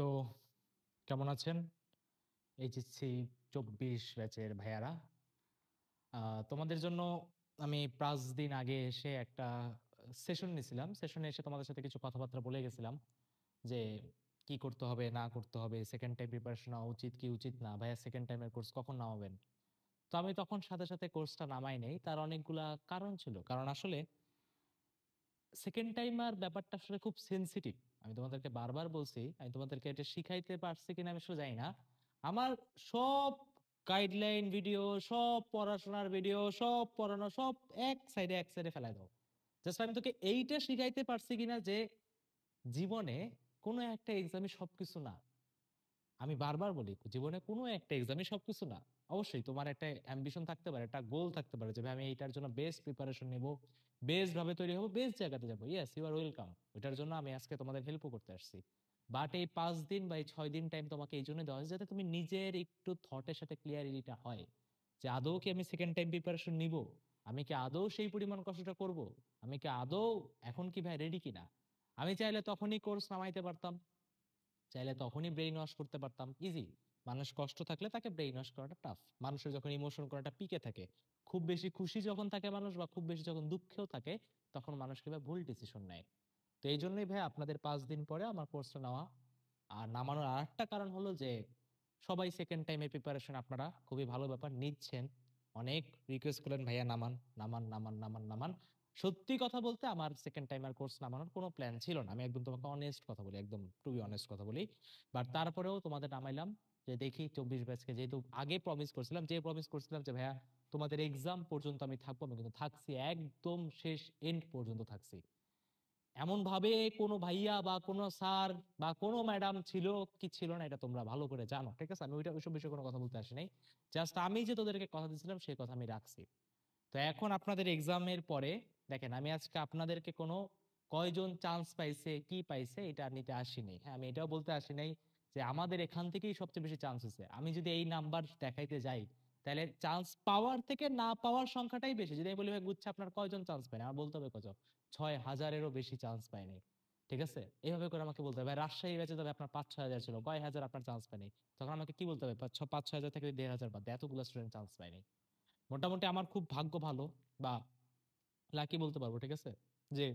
তো কেমন আছেন? এইচএসসি ২৪ ব্যাচের ভাইয়ারা। তোমাদের জন্য আমি ৫ দিন আগে এসে একটা সেশন নিছিলাম। সেশনে এসে তোমাদের সাথে কিছু কথাবার্তা বলে গেছিলাম যে, কি করতে হবে, না করতে হবে, সেকেন্ড টাইম প্রিপারেশন নেওয়া উচিত কি উচিত না? ভাইয়া সেকেন্ড টাইমের কোর্স কখন নামাবেন? তো আমি তখন সাথে, সাথে কোর্সটা নামাই নাই। তার অনেকগুলা কারণ ছিল। কারণ আসলে সেকেন্ড টাইমার ব্যাপারটা আসলে খুব সেনসিটিভ। আমি তোমাদেরকে বারবার বলছি, আমি তোমাদেরকে এটা শিখাইতে পারছি কিনা আমি আসলে জানি না। আমার সব গাইডলাইন ভিডিও, সব পড়াশোনার ভিডিও, সব পড়ানো সব এক সাইডে ফেলায় দাও। জাস্ট আমি তোকে এইটা শিখাইতে পারছি কিনা যে জীবনে কোনো একটা এক্সামই সবকিছু না। আমি বারবার বলি, জীবনে কোনো একটা এক্সামই সবকিছু না। অবশ্যই তোমার একটা অ্যাম্বিশন থাকতে পারে, একটা গোল থাকতে পারে যে ভাই আমি এইটার জন্য বেস্ট প্রিপারেশন নিব, বেস্ট ভাবে তৈরি হবো, বেস্ট জায়গাতে যাবো। Yes, you are welcome. ওইটার জন্য আমি আজকে তোমাদের হেল্পও করতে আসছি। বাট এই ৫ দিন বা এই ৬ দিন টাইম তোমাকে এই জন্য দেওয়া হয়েছে যাতে তুমি নিজের একটু থটের সাথে ক্লিয়ারিটিটা হয় যে আদৌ কি আমি সেকেন্ড টাইম প্রিপারেশন নিব, আমি কি আদৌ সেই পরিমাণ কষ্টটা করব, আমি কি আদৌ এখন কি ভাই রেডি কিনা। আমি চাইলে তখনই কোর্স নামাইতে পারতাম, চাইলে তখনই ব্রেইন ওয়াশ করতে পারতাম, ইজি। মানুষ কষ্ট থাকলে তাকে ব্রেইন ওয়াশ করাটা টাফ। মানুষের যখন ইমোশন করাটা পিকে থাকে, খুব বেশি খুশি যখন থাকে মানুষ বা খুব বেশি যখন দুঃখেও থাকে, তখন মানুষ কিভাবে ভুল ডিসিশন নেয়। তো এই জন্যই ভাই আপনাদের ৫ দিন পরে আমার কোর্সটা নেওয়া। আর নামানোর আরেকটা কারণ হলো যে সবাই সেকেন্ড টাইমে প্রিপারেশন আপনারা খুবই ভালো ব্যাপার নিচ্ছেন, অনেক রিকোয়েস্ট করলেন ভাইয়া নামান নামান নামান নামান নামান। সত্যি কথা বলতে আমার সেকেন্ড টাইমার কোর্স নামানোর কোনো প্ল্যান ছিল না। আমি একদম তোমাকে অনেস্ট কথা বলি, একদম টু বি অনেস্ট কথা বলি। বাট তারপরেও তোমাদের নামাইলাম যে দেখি ২৪ ব্যাচকে, যেহেতু আগে প্রমিস করছিলাম, যে প্রমিস করছিলাম যে ভাইয়া তোমাদের এক্সাম পর্যন্ত আমি থাকবো, আমি কিন্তু থাকছি, একদম শেষ এন্ড পর্যন্ত থাকছি। এমন ভাবে কোনো ভাইয়া বা কোনো স্যার বা কোনো ম্যাডাম ছিল কি ছিল না এটা তোমরা ভালো করে জানো, ঠিক আছে? আমি ওইসব বিষয়ে কোনো কথা বলতে আসি নাই। জাস্ট আমি যে তোদেরকে কথা দিয়েছিলাম সেই কথা আমি রাখছি। তো এখন আপনাদের এক্সামের পরে দেখেন, আমি আজকে আপনাদেরকে কোনো কয়জন চান্স পাইছে কি পাইছে এটা নিতে আসি নাই। হ্যাঁ, আমি এটাও বলতে আসি নাই যে আমাদের এখান থেকেই সবচেয়ে বেশি চান্স হয়েছে। আমি যদি এই নাম্বার দেখাইতে যাই তাহলে চান্স পাওয়ার থেকে না পাওয়ার সংখ্যাটাই বেশি। যদি আমি বলি ভাই গুচ্ছা আপনার কয়জন চান্স পায়নি, আমার বলতে হবে কত, ৬,০০০-এরও বেশি চান্স পায়নি। ঠিক আছে, এইভাবে করে আমাকে বলতে হবে ভাই রাজশাহী ব্যাচে তবে আপনার ৫-৬ হাজার ছিল, কয় হাজার আপনার চান্স পায়নি। তখন আমাকে কি বলতে হবে, ৫-৬ হাজার থেকে ১,৫০০ বাদ দেয়, এতগুলো স্টুডেন্ট চান্স পায়নি। মোটামুটি আমার খুব ভাগ্য ভালো বা লাকি বলতে পারবো, ঠিক আছে, যে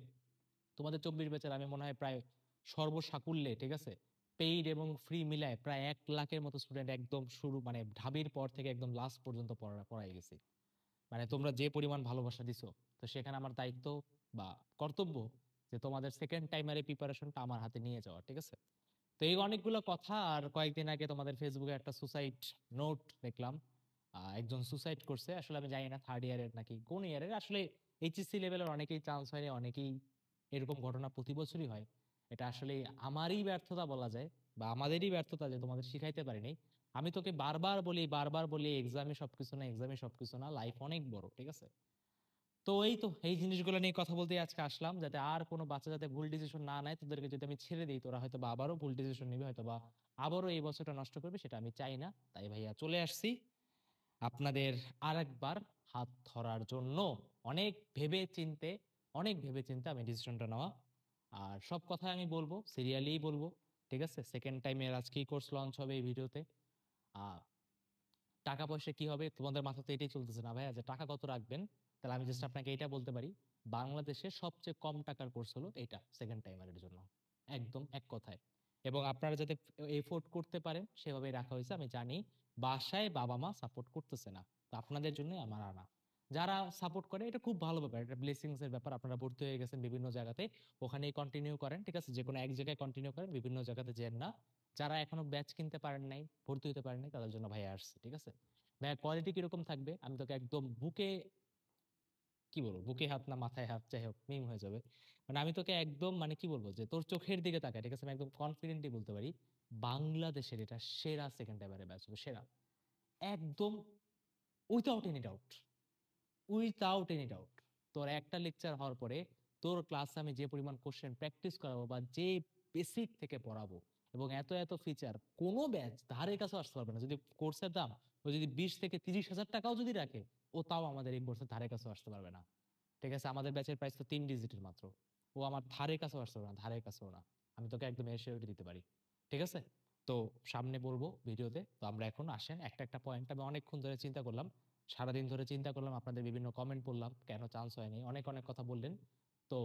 তোমাদের ২৪ ব্যাচের আমি মনে হয় প্রায় সর্বসাকুল্যে, ঠিক আছে, পেইড এবং ফ্রি মিলায় প্রায় ১,০০,০০০-এর মতো স্টুডেন্ট একদম শুরু মানে ঢাবির পর থেকে একদম লাস্ট পর্যন্ত পড়াই গেছি। মানে তোমরা যে পরিমাণ ভালোবাসা দিছো, তো সেখানে আমার দায়িত্ব বা কর্তব্য যে তোমাদের সেকেন্ড টাইমারে প্রিপারেশনটা আমার হাতে নিয়ে যাওয়া, ঠিক আছে? তো এই অনেকগুলো কথা। আর কয়েকদিন আগে তোমাদের ফেসবুকে একটা সুসাইড নোট দেখলাম, একজন সুসাইড করছে। আসলে আমি জানি না থার্ড ইয়ারের নাকি কোন ইয়ারের, আসলে এইচএসসি লেভেলের অনেকেই চান্স হয়নি, অনেকেই এরকম ঘটনা প্রতি বছরই হয়। এটা আসলে আমারই ব্যর্থতা বলা যায় বা আমাদেরই ব্যর্থতা যে তোমাদের শিখাইতে পারিনি। আমি তোকে বারবার বলি এক্সামে সবকিছু না, এক্সামে সবকিছু না, লাইফ অনেক বড়, ঠিক আছে? তো এই তো এই জিনিসগুলো নিয়ে কথা বলতে আজকে আসলাম, যাতে আর কোনো বাচ্চা যাতে ভুল ডিসিশন না নেয়। তোদেরকে যদি আমি ছেড়ে দিই তোরা হয়তো বা আবারও ভুল ডিসিশন নিবে, হয়তো বা আবারও এই বছরটা নষ্ট করবে, সেটা আমি চাই না। তাই ভাইয়া চলে আসছি আপনাদের আরেকবার হাত ধরার জন্য। অনেক ভেবে চিন্তে আমি ডিসিশনটা নেওয়া। আর সব কথা আমি বলবো, সিরিয়ালি বলবো, ঠিক আছে? সেকেন্ড টাইমের আজকেই কোর্স লঞ্চ হবে এই ভিডিওতে। আহ টাকা পয়সা কি হবে তোমাদের মাথাতে এটাই চলতেছে না ভাইয়া যে টাকা কত রাখবেন। তাহলে আমি জাস্ট আপনাকে এটা বলতে পারি, বাংলাদেশে সবচেয়ে কম টাকার কোর্স হলো এইটা সেকেন্ড টাইমারের জন্য, একদম এক কথায়। এবং আপনারা যাতে এফোর্ড করতে পারেন সেভাবেই রাখা হয়েছে। আমি জানি বাসায় বাবা মা সাপোর্ট করতেছে না, তো আপনাদের জন্য আমার আনা। যারা সাপোর্ট করে এটা খুব ভালো ব্যাপার, এটা ব্লেসিংস এর ব্যাপার। আপনারা ভর্তি হয়ে গেছেন বিভিন্ন জায়গাতে, ওখানেই কন্টিনিউ করেন, ঠিক আছে? যে কোনো এক জায়গায় কন্টিনিউ করেন, বিভিন্ন জায়গাতে যেন না। যারা এখনো ব্যাচ কিনতে পারেন নাই, ভর্তি হতে পারেন নাই, তাদের জন্য ভাইয়া আসছে, ঠিক আছে? ভাইয়া কোয়ালিটি কিরকম থাকবে আমি তোকে একদম বুকে, কি বলবো, বুকে হাত না মাথায় হাত, যাই হোক মিম হয়ে যাবে। মানে আমি তোকে একদম মানে কি বলবো যে তোর চোখের দিকে তাকায়, ঠিক আছে? আমি একদম কনফিডেন্টলি বলতে পারি বাংলাদেশের এটা সেরা সেকেন্ড এবারে ব্যাচ হবে, সেরা, একদম, without any doubt, without any doubt. তোর একটা লেকচার হওয়ার পরে তোর ক্লাসে আমি যে পরিমাণ কোশ্চেন প্র্যাকটিস করাবো বা যে বেসিক থেকে পড়াবো, এবং এত এত ফিচার, কোনো ব্যাচ ধারে কাছেও আসতে পারবে না। যদি কোর্সের দাম ও যদি 20 থেকে 30 হাজার টাকাও যদি রাখে, ও তাও আমাদের এই কোর্সের ধারে কাছেও আসতে পারবে না, ঠিক আছে? আমাদের ব্যাচের প্রাইস তো 3 ডিজিটের মাত্র। ও আমার ধারে কাছেও আসতে পারবে না, ধারে কাছেও না। আমি তোকে একদম এসিওরিটি দিতে পারি। ঠিক আছে? তো সামনে বলবো ভিডিওতে। তো আমরা এখন আসেন একটা, একটা পয়েন্ট আমি অনেকক্ষণ ধরে চিন্তা করলাম। সারাদিন ধরে চিন্তা করলাম, আপনাদের বিভিন্ন কমেন্ট পড়লাম, কেন চান্স হয়নি। অনেক, অনেক কথা বললেন। তো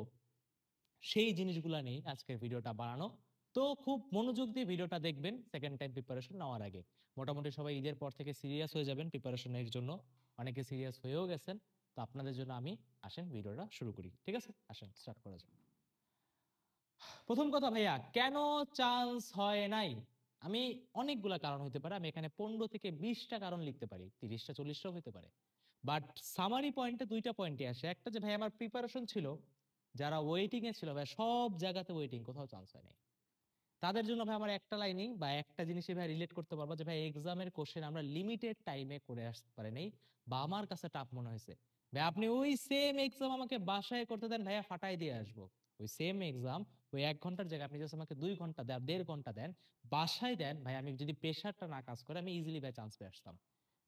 সেই জিনিসগুলা নিয়ে আজকের ভিডিওটা বানানো। তো খুব মনোযোগ দিয়ে ভিডিওটা দেখবেন সেকেন্ড টাইম প্রিপারেশন নেওয়ার আগে। মোটামুটি সবাই ঈদের পর থেকে সিরিয়াস হয়ে যাবেন প্রিপারেশনের জন্য। অনেকে সিরিয়াস হয়েও গেছেন। তো আপনাদের জন্য আমি আসেন ভিডিওটা শুরু করি। ঠিক আছে? আসেন স্টার্ট করা যাক। প্রথম কথা ভাইয়া, কেন চান্স হয় নাই? আমি অনেকগুলা কারণ হইতে পারে। আমি এখানে 15 থেকে 20টা কারণ লিখতে পারি। 30টা 40টাও হইতে পারে। বাট সামারি পয়েন্টে 2টা পয়েন্টই আসে। একটা যে ভাই আমার প্রিপারেশন ছিল, যারা ওয়েটিং এ ছিল ভাই সব জায়গাতে ওয়েটিং, কোথাও চান্স হয় নাই। তাদের জন্য ভাই আমার একটা লাইনেই বা একটা জিনিসই ভাই রিলেট করতে পারবো যে ভাই এক্সামের কোশ্চেন আমরা লিমিটেড টাইমে করে আসতে পারি নাই, বা আমার কাছে টাফ মনে হয়েছে। ভাই আপনি ওই সেম এক্সাম আমাকে বাসায় করতে দেন, ভাইয়া ফাটাই দিয়ে আসবো। ওই সেম এক্সাম, ওই 1 ঘন্টার জায়গায় আপনি জাস্ট আমাকে 2 ঘন্টা দেন, 1.5 ঘন্টা দেন, বাসায় দেন ভাই, আমি যদি প্রেশারটা না কাজ করে আমি ইজিলি ভাই চান্স পেয়ে আসতাম।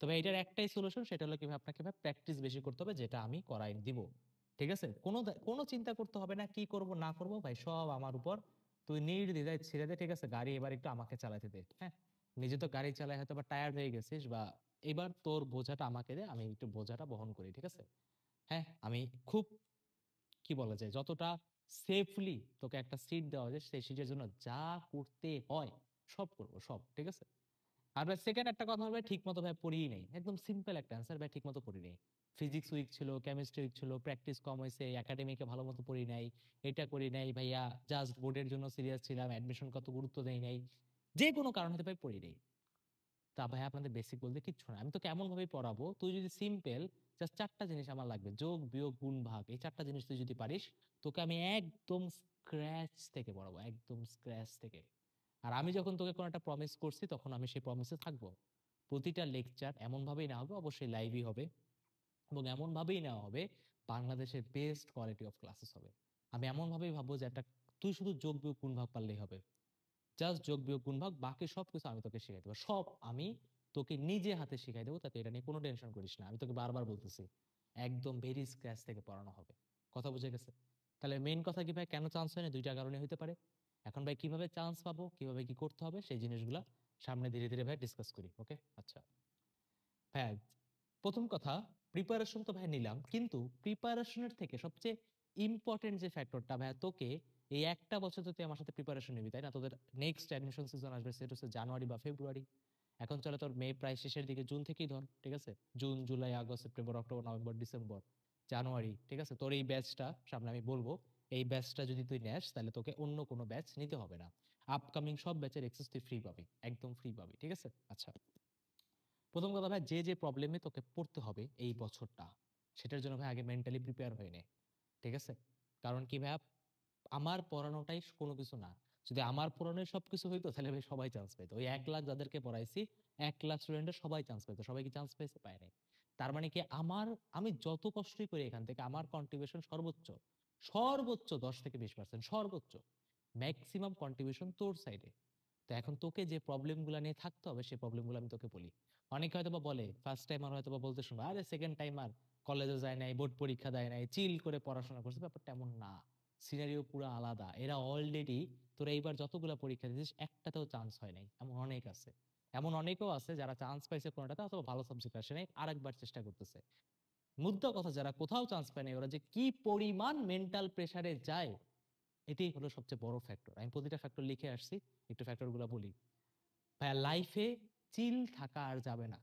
তবে এটার একটাই সলিউশন, সেটা হলো কিভাবে আপনাকে ভাই প্র্যাকটিস বেশি করতে হবে, যেটা আমি করাই দিব। ঠিক আছে? কোনো চিন্তা করতে হবে না কি করব না করব, ভাই সব আমার উপর। তুই নির্দ্বিধায় ছেড়ে দে। ঠিক আছে? গাড়ি এবার একটু আমাকে চালাতে দে। হ্যাঁ? নিজে তো গাড়ি চালায় হয়তো বা টায়ার্ড হয়ে গেছিস, বা এবার তোর বোঝাটা আমাকে দে, আমি একটু বোঝাটা বহন করি। ঠিক আছে? হ্যাঁ, আমি খুব, কি বলা যায়, যতটা সেফলি তোকে একটা সিট দেওয়া যায় সেই সিটের জন্য যা করতে হয় সব করব, সব। ঠিক আছে? আর ভাই সেকেন্ড একটা কথা হবে, ঠিক মতো ভাই পড়িই নাই। একদম সিম্পল একটা অ্যান্সার, ভাই ঠিক মতো পড়ি নাই। ফিজিক্স উইক ছিল, কেমিস্ট্রি উইক ছিল, প্র্যাকটিস কম হয়েছে, একাডেমিকে ভালো মতো পড়ি নাই, এটা করি নাই ভাইয়া, জাস্ট বোর্ডের জন্য সিরিয়াস ছিলাম, অ্যাডমিশন কত গুরুত্ব দেই নাই, যে কোনো কারণ হতে ভাই পড়ি নাই। তা ভাই আপনাদের বেসিক বলতে কিচ্ছু না। আমি তোকে এমন ভাবেই পড়াবো, তুই যদি সিম্পল জাস্ট 4টা জিনিস আমার লাগবে, যোগ বিয়োগ গুণ ভাগ, এই 4টা জিনিস তুই যদি পারিস, তোকে আমি একদম স্ক্র্যাচ থেকে পড়াবো, একদম স্ক্র্যাচ থেকে। আর আমি যখন তোকে কোনো একটা প্রমিস করছি, তখন আমি সেই প্রমিসে থাকবো। প্রতিটা লেকচার এমন ভাবেই নেওয়া হবে, অবশ্যই লাইভই হবে, এবং এমন ভাবেই নেওয়া হবে বাংলাদেশের বেস্ট কোয়ালিটি অফ ক্লাসেস হবে। আমি এমন ভাবেই ভাববো যে একটা, তুই শুধু যোগ বিয়োগ গুণ ভাগ পারলেই হবে, জাস্ট যোগ বিয়োগ গুণ ভাগ, বাকি সবকিছু আমি তোকে শিখাই দেবো, সব আমি তোকে নিজে হাতে শিখাই দেবো, তাতে এটা নিয়ে কোনো টেনশন করিস না। আমি তোকে বারবার বলতেছি, একদম ভেরি স্ক্র্যাচ থেকে পড়ানো হবে। কথা বুঝে গেছে? তাহলে মেইন কথা কি ভাই, কেন চান্স হয় না? 2টা কারণে হতে পারে। এখন ভাই কিভাবে চান্স পাবো, কিভাবে কি করতে হবে, সেই জিনিসগুলা সামনে ধীরে ধীরে ভাই ডিসকাস করি। ওকে? আচ্ছা ভাই, প্রথম কথা, প্রিপারেশন তো ভাই নিলাম, কিন্তু প্রিপারেশনের থেকে সবচেয়ে ইম্পর্টেন্ট যে ফ্যাক্টরটা ভাই, তোকে এই একটা বছর তো তুই আমার সাথে প্রিপারেশন নিবি, তাই না? তোদের নেক্সট অ্যাডমিশন সিজন আসবে, সেটা হচ্ছে জানুয়ারি বা ফেব্রুয়ারি। এখন চলে তোর মে প্রায় শেষের দিকে, জুন থেকেই ধর। ঠিক আছে? June, July, August, September, October, November, December, January. ঠিক আছে? তোর এই ব্যাচটা সামনে আমি বলবো, এই ব্যাচটা যদি তুই নেস, তাহলে তোকে অন্য কোনো ব্যাচ নিতে হবে না। আপকামিং সব ব্যাচের এক্সেস তুই ফ্রি পাবি, একদম ফ্রি পাবি। ঠিক আছে? আচ্ছা, প্রথম কথা ভাই, যে যে প্রবলেমে তোকে পড়তে হবে এই বছরটা, সেটার জন্য ভাই আগে মেন্টালি প্রিপেয়ার হয়ে নে। ঠিক আছে? কারণ কি ভাই, আমার পড়ানোটাই কোনো কিছু না। যদি আমার পড়ানোই সবকিছু হইতো, তাহলে ভাই সবাই চান্স পেতো। ওই 1 লাখ যাদেরকে পড়াইছি, 1 লাখ স্টুডেন্টের সবাই চান্স পেতো। সবাই কি চান্স পেয়েছে? পায় নাই। তার মানে কি, আমি যত কষ্টই করি এখান থেকে, আমার কন্ট্রিবিউশন সর্বোচ্চ, সর্বোচ্চ 10 থেকে 20%, সর্বোচ্চ। ম্যাক্সিমাম কন্ট্রিবিউশন তোর সাইডে। তো এখন তোকে যে প্রবলেমগুলো নিয়ে থাকতে হবে, সেই প্রবলেমগুলো আমি তোকে বলি। অনেকে হয়তো বা বলে, ফার্স্ট টাইমার হয়তো বা বলতে শুনবো, আরে সেকেন্ড টাইমার কলেজে যায় নাই, বোর্ড পরীক্ষা দেয় নাই, চিল করে পড়াশোনা করছে। ব্যাপারটা এমন না, সিনারিও পুরো আলাদা। এরা অলরেডি, তোরা এইবার যতগুলো পরীক্ষা দিয়েছিস একটাতেও চান্স হয় নাই, এমন অনেক আছে। এমন অনেকেও আছে যারা চান্স পাইছে কোনোটাতে, অথবা ভালো সাবজেক্ট আসে নাই, আরেকবার চেষ্টা করতেছে। মুদ্রা কথা, যারা কোথাও চান্স পায় নাই, ওরা যে কি পরিমাণ মেন্টাল প্রেসারে যায়, এটাই হলো সবচেয়ে বড় ফ্যাক্টর। আমি প্রতিটা ফ্যাক্টর লিখে আসছি, একটু ফ্যাক্টর গুলা বলি। ভাইয়া, লাইফে চিল থাকা আর যাবে না।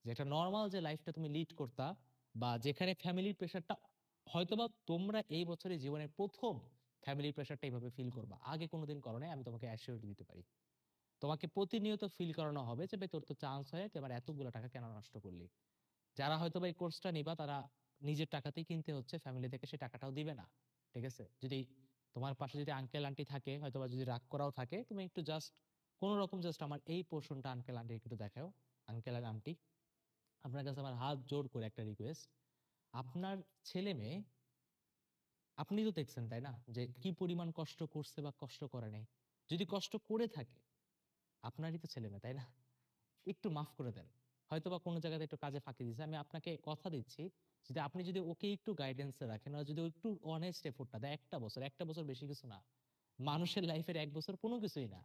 যেটা নর্মাল যে লাইফটা তুমি লিড করতা, বা যেখানে ফ্যামিলির প্রেশারটা, হয়তোবা তোমরা এই বছরে জীবনের প্রথম ফ্যামিলির প্রেশারটা এইভাবে ফিল করবা, আগে কোনোদিন করো নাই, আমি তোমাকে অ্যাসিওরিটি দিতে পারি। তোমাকে প্রতিনিয়ত ফিল করানো হবে যে ভাই তোর তো চান্স হয়, তুই আবার এতগুলো টাকা কেন নষ্ট করলি। যারা হয়তো বা এই কোর্সটা নিবা, তারা নিজের টাকাতেই কিনতে হচ্ছে, ফ্যামিলি থেকে সে টাকাটাও দিবে না। ঠিক আছে? যদি তোমার পাশে যদি আঙ্কেল আন্টি থাকে, হয়তো বা যদি রাগ করাও থাকে, তুমি একটু জাস্ট কোন রকম জাস্ট আমার এই পোর্শনটা আঙ্কেল আন্টি একটু দেখাও। আঙ্কেল আর আন্টি, আপনার কাছে আমার হাত জোড় করে একটা রিকোয়েস্ট, আপনার ছেলে মেয়ে, আপনি তো দেখছেন তাই না, যে কি পরিমাণ কষ্ট করছে বা কষ্ট করে নাই। যদি কষ্ট করে থাকে, আপনারই তো ছেলে মেয়ে, তাই না? একটু মাফ করে দেন। হয়তোবা কোনো জায়গাতে একটু কাজে ফাঁকি দিয়েছে। আমি আপনাকে কথা দিচ্ছি, যদি আপনি যদি ওকে একটু গাইডেন্সে রাখেন, আর যদি ও একটু অনেস্ট এফোর্টটা দেয়, 1টা বছর, 1টা বছর বেশি কিছু না। মানুষের লাইফের 1 বছর কোনো কিছুই না।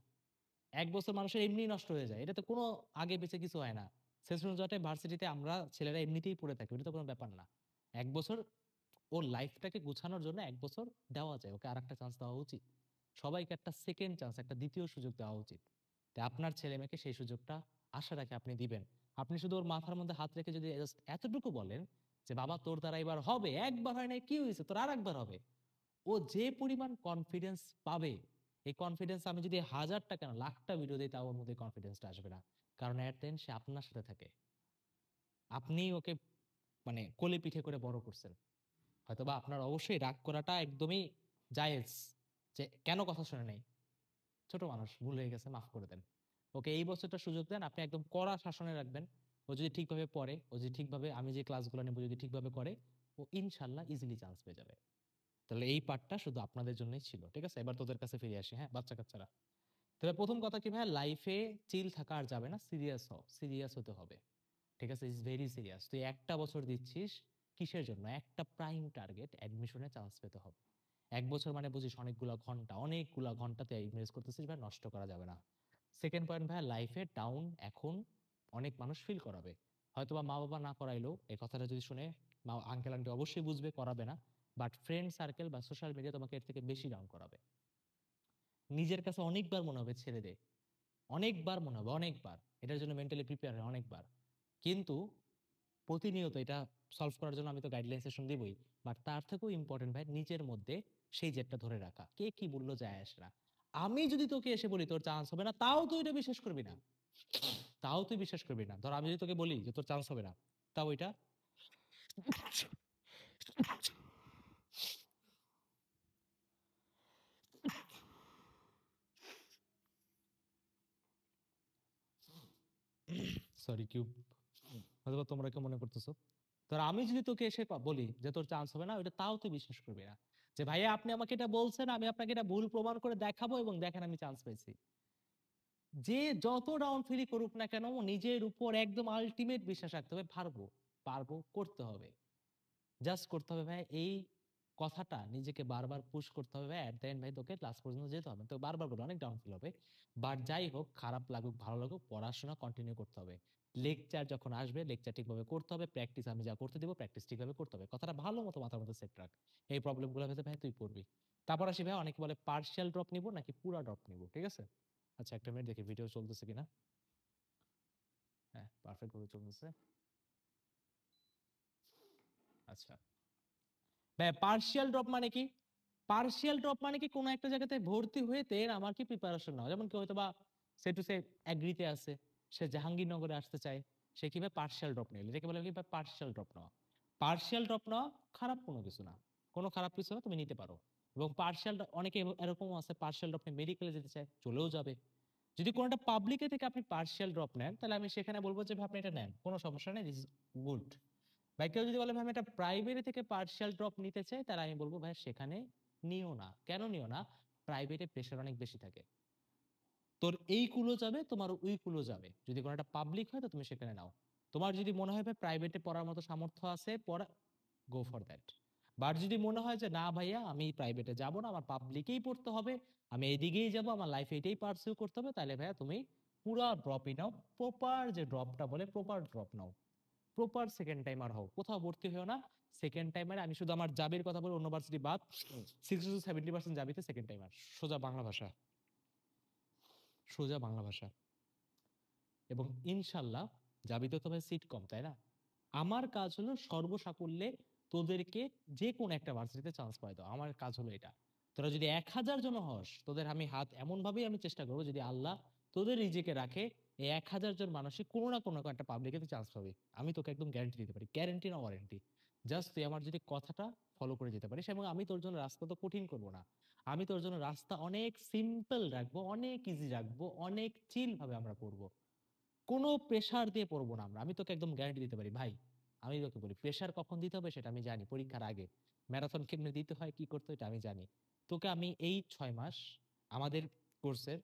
1 বছর মানুষের এমনিই নষ্ট হয়ে যায়। এটাতে কোনো আগে পিছে কিছু হয় না। সেশন জটে ভার্সিটিতে আমরা ছেলেরা এমনিতেই পড়ে থাকি। এটা তো কোনো ব্যাপার না। ১ বছর ওর লাইফটাকে গুছানোর জন্য ১ বছর দেওয়া যায়। ওকে আরেকটা চান্স দেওয়া উচিত। সবাইকে একটা সেকেন্ড চান্স, একটা দ্বিতীয় সুযোগ দেওয়া উচিত। তাই আপনার ছেলেমেয়েকে সেই সুযোগটা আশা রাখি আপনি দিবেন। আপনি শুধু ওর মাথার মধ্যে হাত রেখে যদি জাস্ট এতটুকু বলেন যে, "বাবা তোর দ্বারা এবার হবে। একবার হয় নাই কি হইছে? তোর আরেকবার হবে।" ও যে পরিমাণ কনফিডেন্স পাবে, এই কনফিডেন্স আমি যদি ১০০০ টা কেন লাখটা ভিডিও দেই তাও ওর মধ্যে কনফিডেন্সটা আসবে না। কারণ এট দ্য এন্ড সে আপনার সাথে থাকে। আপনিই ওকে মানে কোলে পিঠে করে বড় করছেন। হয়তোবা আপনার অবশ্যই রাগ করাটা একদমই জায়েজ। যে কেন কথা শুনে নাই? ছোট মানুষ, ভুল হয়ে গেছে, মাফ করে দেন। ওকে এই বছরটা সুযোগ দেন। আপনি একদম কড়া শাসনে রাখবেন। ও যদি ঠিকভাবে পড়ে, ও যদি ঠিকভাবে আমি যে ক্লাসগুলো নেব যদি ঠিকভাবে করে, ও ইনশাআল্লাহ ইজিলি চান্স পেয়ে যাবে। তাহলে এই পার্টটা শুধু আপনাদের জন্যই ছিল। ঠিক আছে? এবার তোদের কাছে ফিরে আসি, হ্যাঁ? বাচ্চা-কাচ্চারা। তবে ১ম কথা কি ভাইয়া, লাইফে চিল থাকা আর যাবে না। সিরিয়াস হও। সিরিয়াস হতে হবে। ঠিক আছে? It's very serious. তুই একটা বছর দিচ্ছিস কিসের জন্য? একটা প্রাইম টার্গেট অ্যাডমিশনে চান্স পেতে হবে। ১ বছর মানে বুঝিস অনেকগুলা ঘন্টা তুই ইনভেস্ট করতেছিস ভাই, নষ্ট করা যাবে না। সেকেন্ড পয়েন্ট ভাইয়া, লাইফে ডাউন এখন অনেক মানুষ ফিল করাবে। হয়তোবা মা-বাবা না করাইলেও এই কথাটা যদি শুনে আঙ্কেল আন্টি অবশ্যই বুঝবে, করাবে না। বাট ফ্রেন্ড সার্কেল বা সোশ্যাল মিডিয়া তোমাকে এর থেকে বেশি ডাউন করাবে। নিজের কাছে অনেকবার মনে হবে ছেড়ে দে। অনেকবার মনে হবে, অনেকবার। এটার জন্য মেন্টালি প্রিপেয়ার হয় অনেকবার। কিন্তু প্রতিনিয়ত এটা সলভ করার জন্য আমি তো গাইডলাইন সেশন দিবই। বাট তার থেকেও ইম্পোর্টেন্ট ভাই নিজের মধ্যে সেই জেদটা ধরে রাখা। কে কি বলল যায় আসে না। আমি যদি তোকে এসে বলি তোর চান্স হবে না, তাও তুই এটা বিশ্বাস করবি না। তাও তুই বিশ্বাস করবি না। ধর আমি যদি তোকে বলি যে তোর চান্স হবে না, তাও এটা সরি কিউব, হয়তোবা তোমরা কেউ মনে করতেছো। ধর আমি যদি তোকে এসে বলি যে তোর চান্স হবে না, ওইটা তাও তুই বিশ্বাস করবি না। যে ভাইয়া আপনি আমাকে এটা বলছেন, আমি আপনাকে এটা ভুল প্রমাণ করে দেখাবো এবং দেখেন আমি চান্স পেয়েছি। যে যত ডাউন ফিল করুক না কেন নিজের উপর একদম আল্টিমেট বিশ্বাস রাখতে হবে, পারবো, পারবো, করতে হবে। জাস্ট করতে হবে ভাই, এই কথাটা নিজেকে বারবার পুশ করতে হবে ভাই। এট দ্য এন্ড ভাই তোকে ক্লাস পর্যন্ত যেতে হবে, তো বারবার বলবো, অনেক ডাউন ফিল হবে। বাট যাই হোক, খারাপ লাগুক ভালো লাগুক, পড়াশোনা কন্টিনিউ করতে হবে। লেকচার যখন আসবে লেকচার ঠিকভাবে করতে হবে। প্র্যাকটিস আমি যা করতে দিব প্র্যাকটিস ঠিকভাবে করতে হবে। কথাটা ভালো মতো মাথার মধ্যে সেট রাখ। এই প্রবলেমগুলো ভেতরে ভাই তুই পড়বি। তারপর আসি ভাই, অনেকে বলে পার্শিয়াল ড্রপ নিব নাকি পুরা ড্রপ নিব। ঠিক আছে? আচ্ছা, একটা মিনিট দেখি ভিডিও চলতেছে কিনা। হ্যাঁ, পারফেক্ট ভাবে চলতেছে। আচ্ছা ভাই, পার্শিয়াল ড্রপ মানে কি? পার্শিয়াল ড্রপ মানে কি, কোনো একটা জায়গাতে ভর্তি হইতে আমার কি প্রিপারেশন নাও। যেমন কেউ হয়তো বা সে টু সে এগ্রিতে আছে, সে জাহাঙ্গীরনগরে আসতে চায়, সে কি ভাই পার্শিয়াল ড্রপ নিল। এটাকে বলে কি ভাই পার্শিয়াল ড্রপ নেওয়া। পার্শিয়াল ড্রপ নেওয়া খারাপ কোনো কিছু না, কোনো খারাপ কিছু না, তুমি নিতে পারো। এবং পার্শিয়াল অনেকে এরকম আছে, পার্শিয়াল ড্রপ নিয়ে মেডিকেলে যেতে চায়, চলেও যাবে। যদি কোনোটা পাবলিকে থেকে আপনি পার্শিয়াল ড্রপ নেন, তাহলে আমি সেখানে বলবো যে ভাই আপনি এটা নেন, কোনো সমস্যা নেই, দিস ইজ গুড। ভাই কেউ যদি বলে ভাই আমি একটা প্রাইভেট থেকে পার্শিয়াল ড্রপ নিতে চাই, তাহলে আমি বলবো ভাই সেখানে নিও না। কেন নিও না? প্রাইভেটে প্রেশার অনেক বেশি থাকে। তোর এই কুলো যাবে, তোমার ওই কুলো যাবে। যদি কোনো একটা পাবলিক হয় তো তুমি সেখানে নাও। তোমার যদি মনে হয় ভাই প্রাইভেটে পড়ার মতো সামর্থ্য আছে, পড়া, গো ফর দ্যাট। বাট যদি মনে হয় যে না ভাইয়া আমি প্রাইভেটে যাব না, আমার পাবলিকেই পড়তে হবে, আমি এদিকেই যাব, আমার লাইফে এটাই পার্সিউ করতে হবে, তাহলে ভাইয়া তুমি পুরা ড্রপই নাও। প্রপার যে ড্রপটা বলে প্রপার ড্রপ নাও। প্রপার সেকেন্ড টাইমার হও, কোথাও ভর্তি হও না। সেকেন্ড টাইমারে আমি শুধু আমার জাবির কথা বলি, অন্য ভার্সিটি বাদ, 60-70% জাবিতে সেকেন্ড টাইমার। সোজা বাংলা ভাষা, সোজা বাংলা ভাষা। এবং ইনশাল্লাহ জাবিতে তো ভাই সিট কম, তাই না? আমার কাজ হলো সর্বসাকুল্যে তোদেরকে যে কোনো একটা ভার্সিটিতে চান্স পাই দাও। আমার কাজ হলো এটা। তোরা যদি ১,০০০ জন হস, তোদের আমি হাত এমন ভাবেই আমি চেষ্টা করবো, যদি আল্লাহ তোদের রিজিকে রাখে, এই ১,০০০ জন মানুষই কোনো না কোনো একটা পাবলিকে তুই চান্স পাবি। আমি তোকে একদম গ্যারান্টি দিতে পারি, গ্যারান্টি না ওয়ারেন্টি। জাস্ট তুই আমার যদি কথাটা ফলো করে যেতে পারিস, এবং আমি তোর জন্য রাস্তা তো কঠিন করবো না। আমি তোর জন্য রাস্তা অনেক সিম্পল রাখবো, অনেক ইজি রাখবো, অনেক চিল ভাবে আমরা পড়বো। কোনো প্রেশার দিয়ে পড়বো না আমরা। আমি তোকে একদম গ্যারান্টি দিতে পারি ভাই। আমি তোকে বলি, প্রেশার কখন দিতে হবে সেটা আমি জানি। পরীক্ষার আগে ম্যারাথন কেমনে দিতে হয়, কি করতে হয়, এটা আমি জানি। তোকে আমি এই 6 মাস আমাদের কোর্সের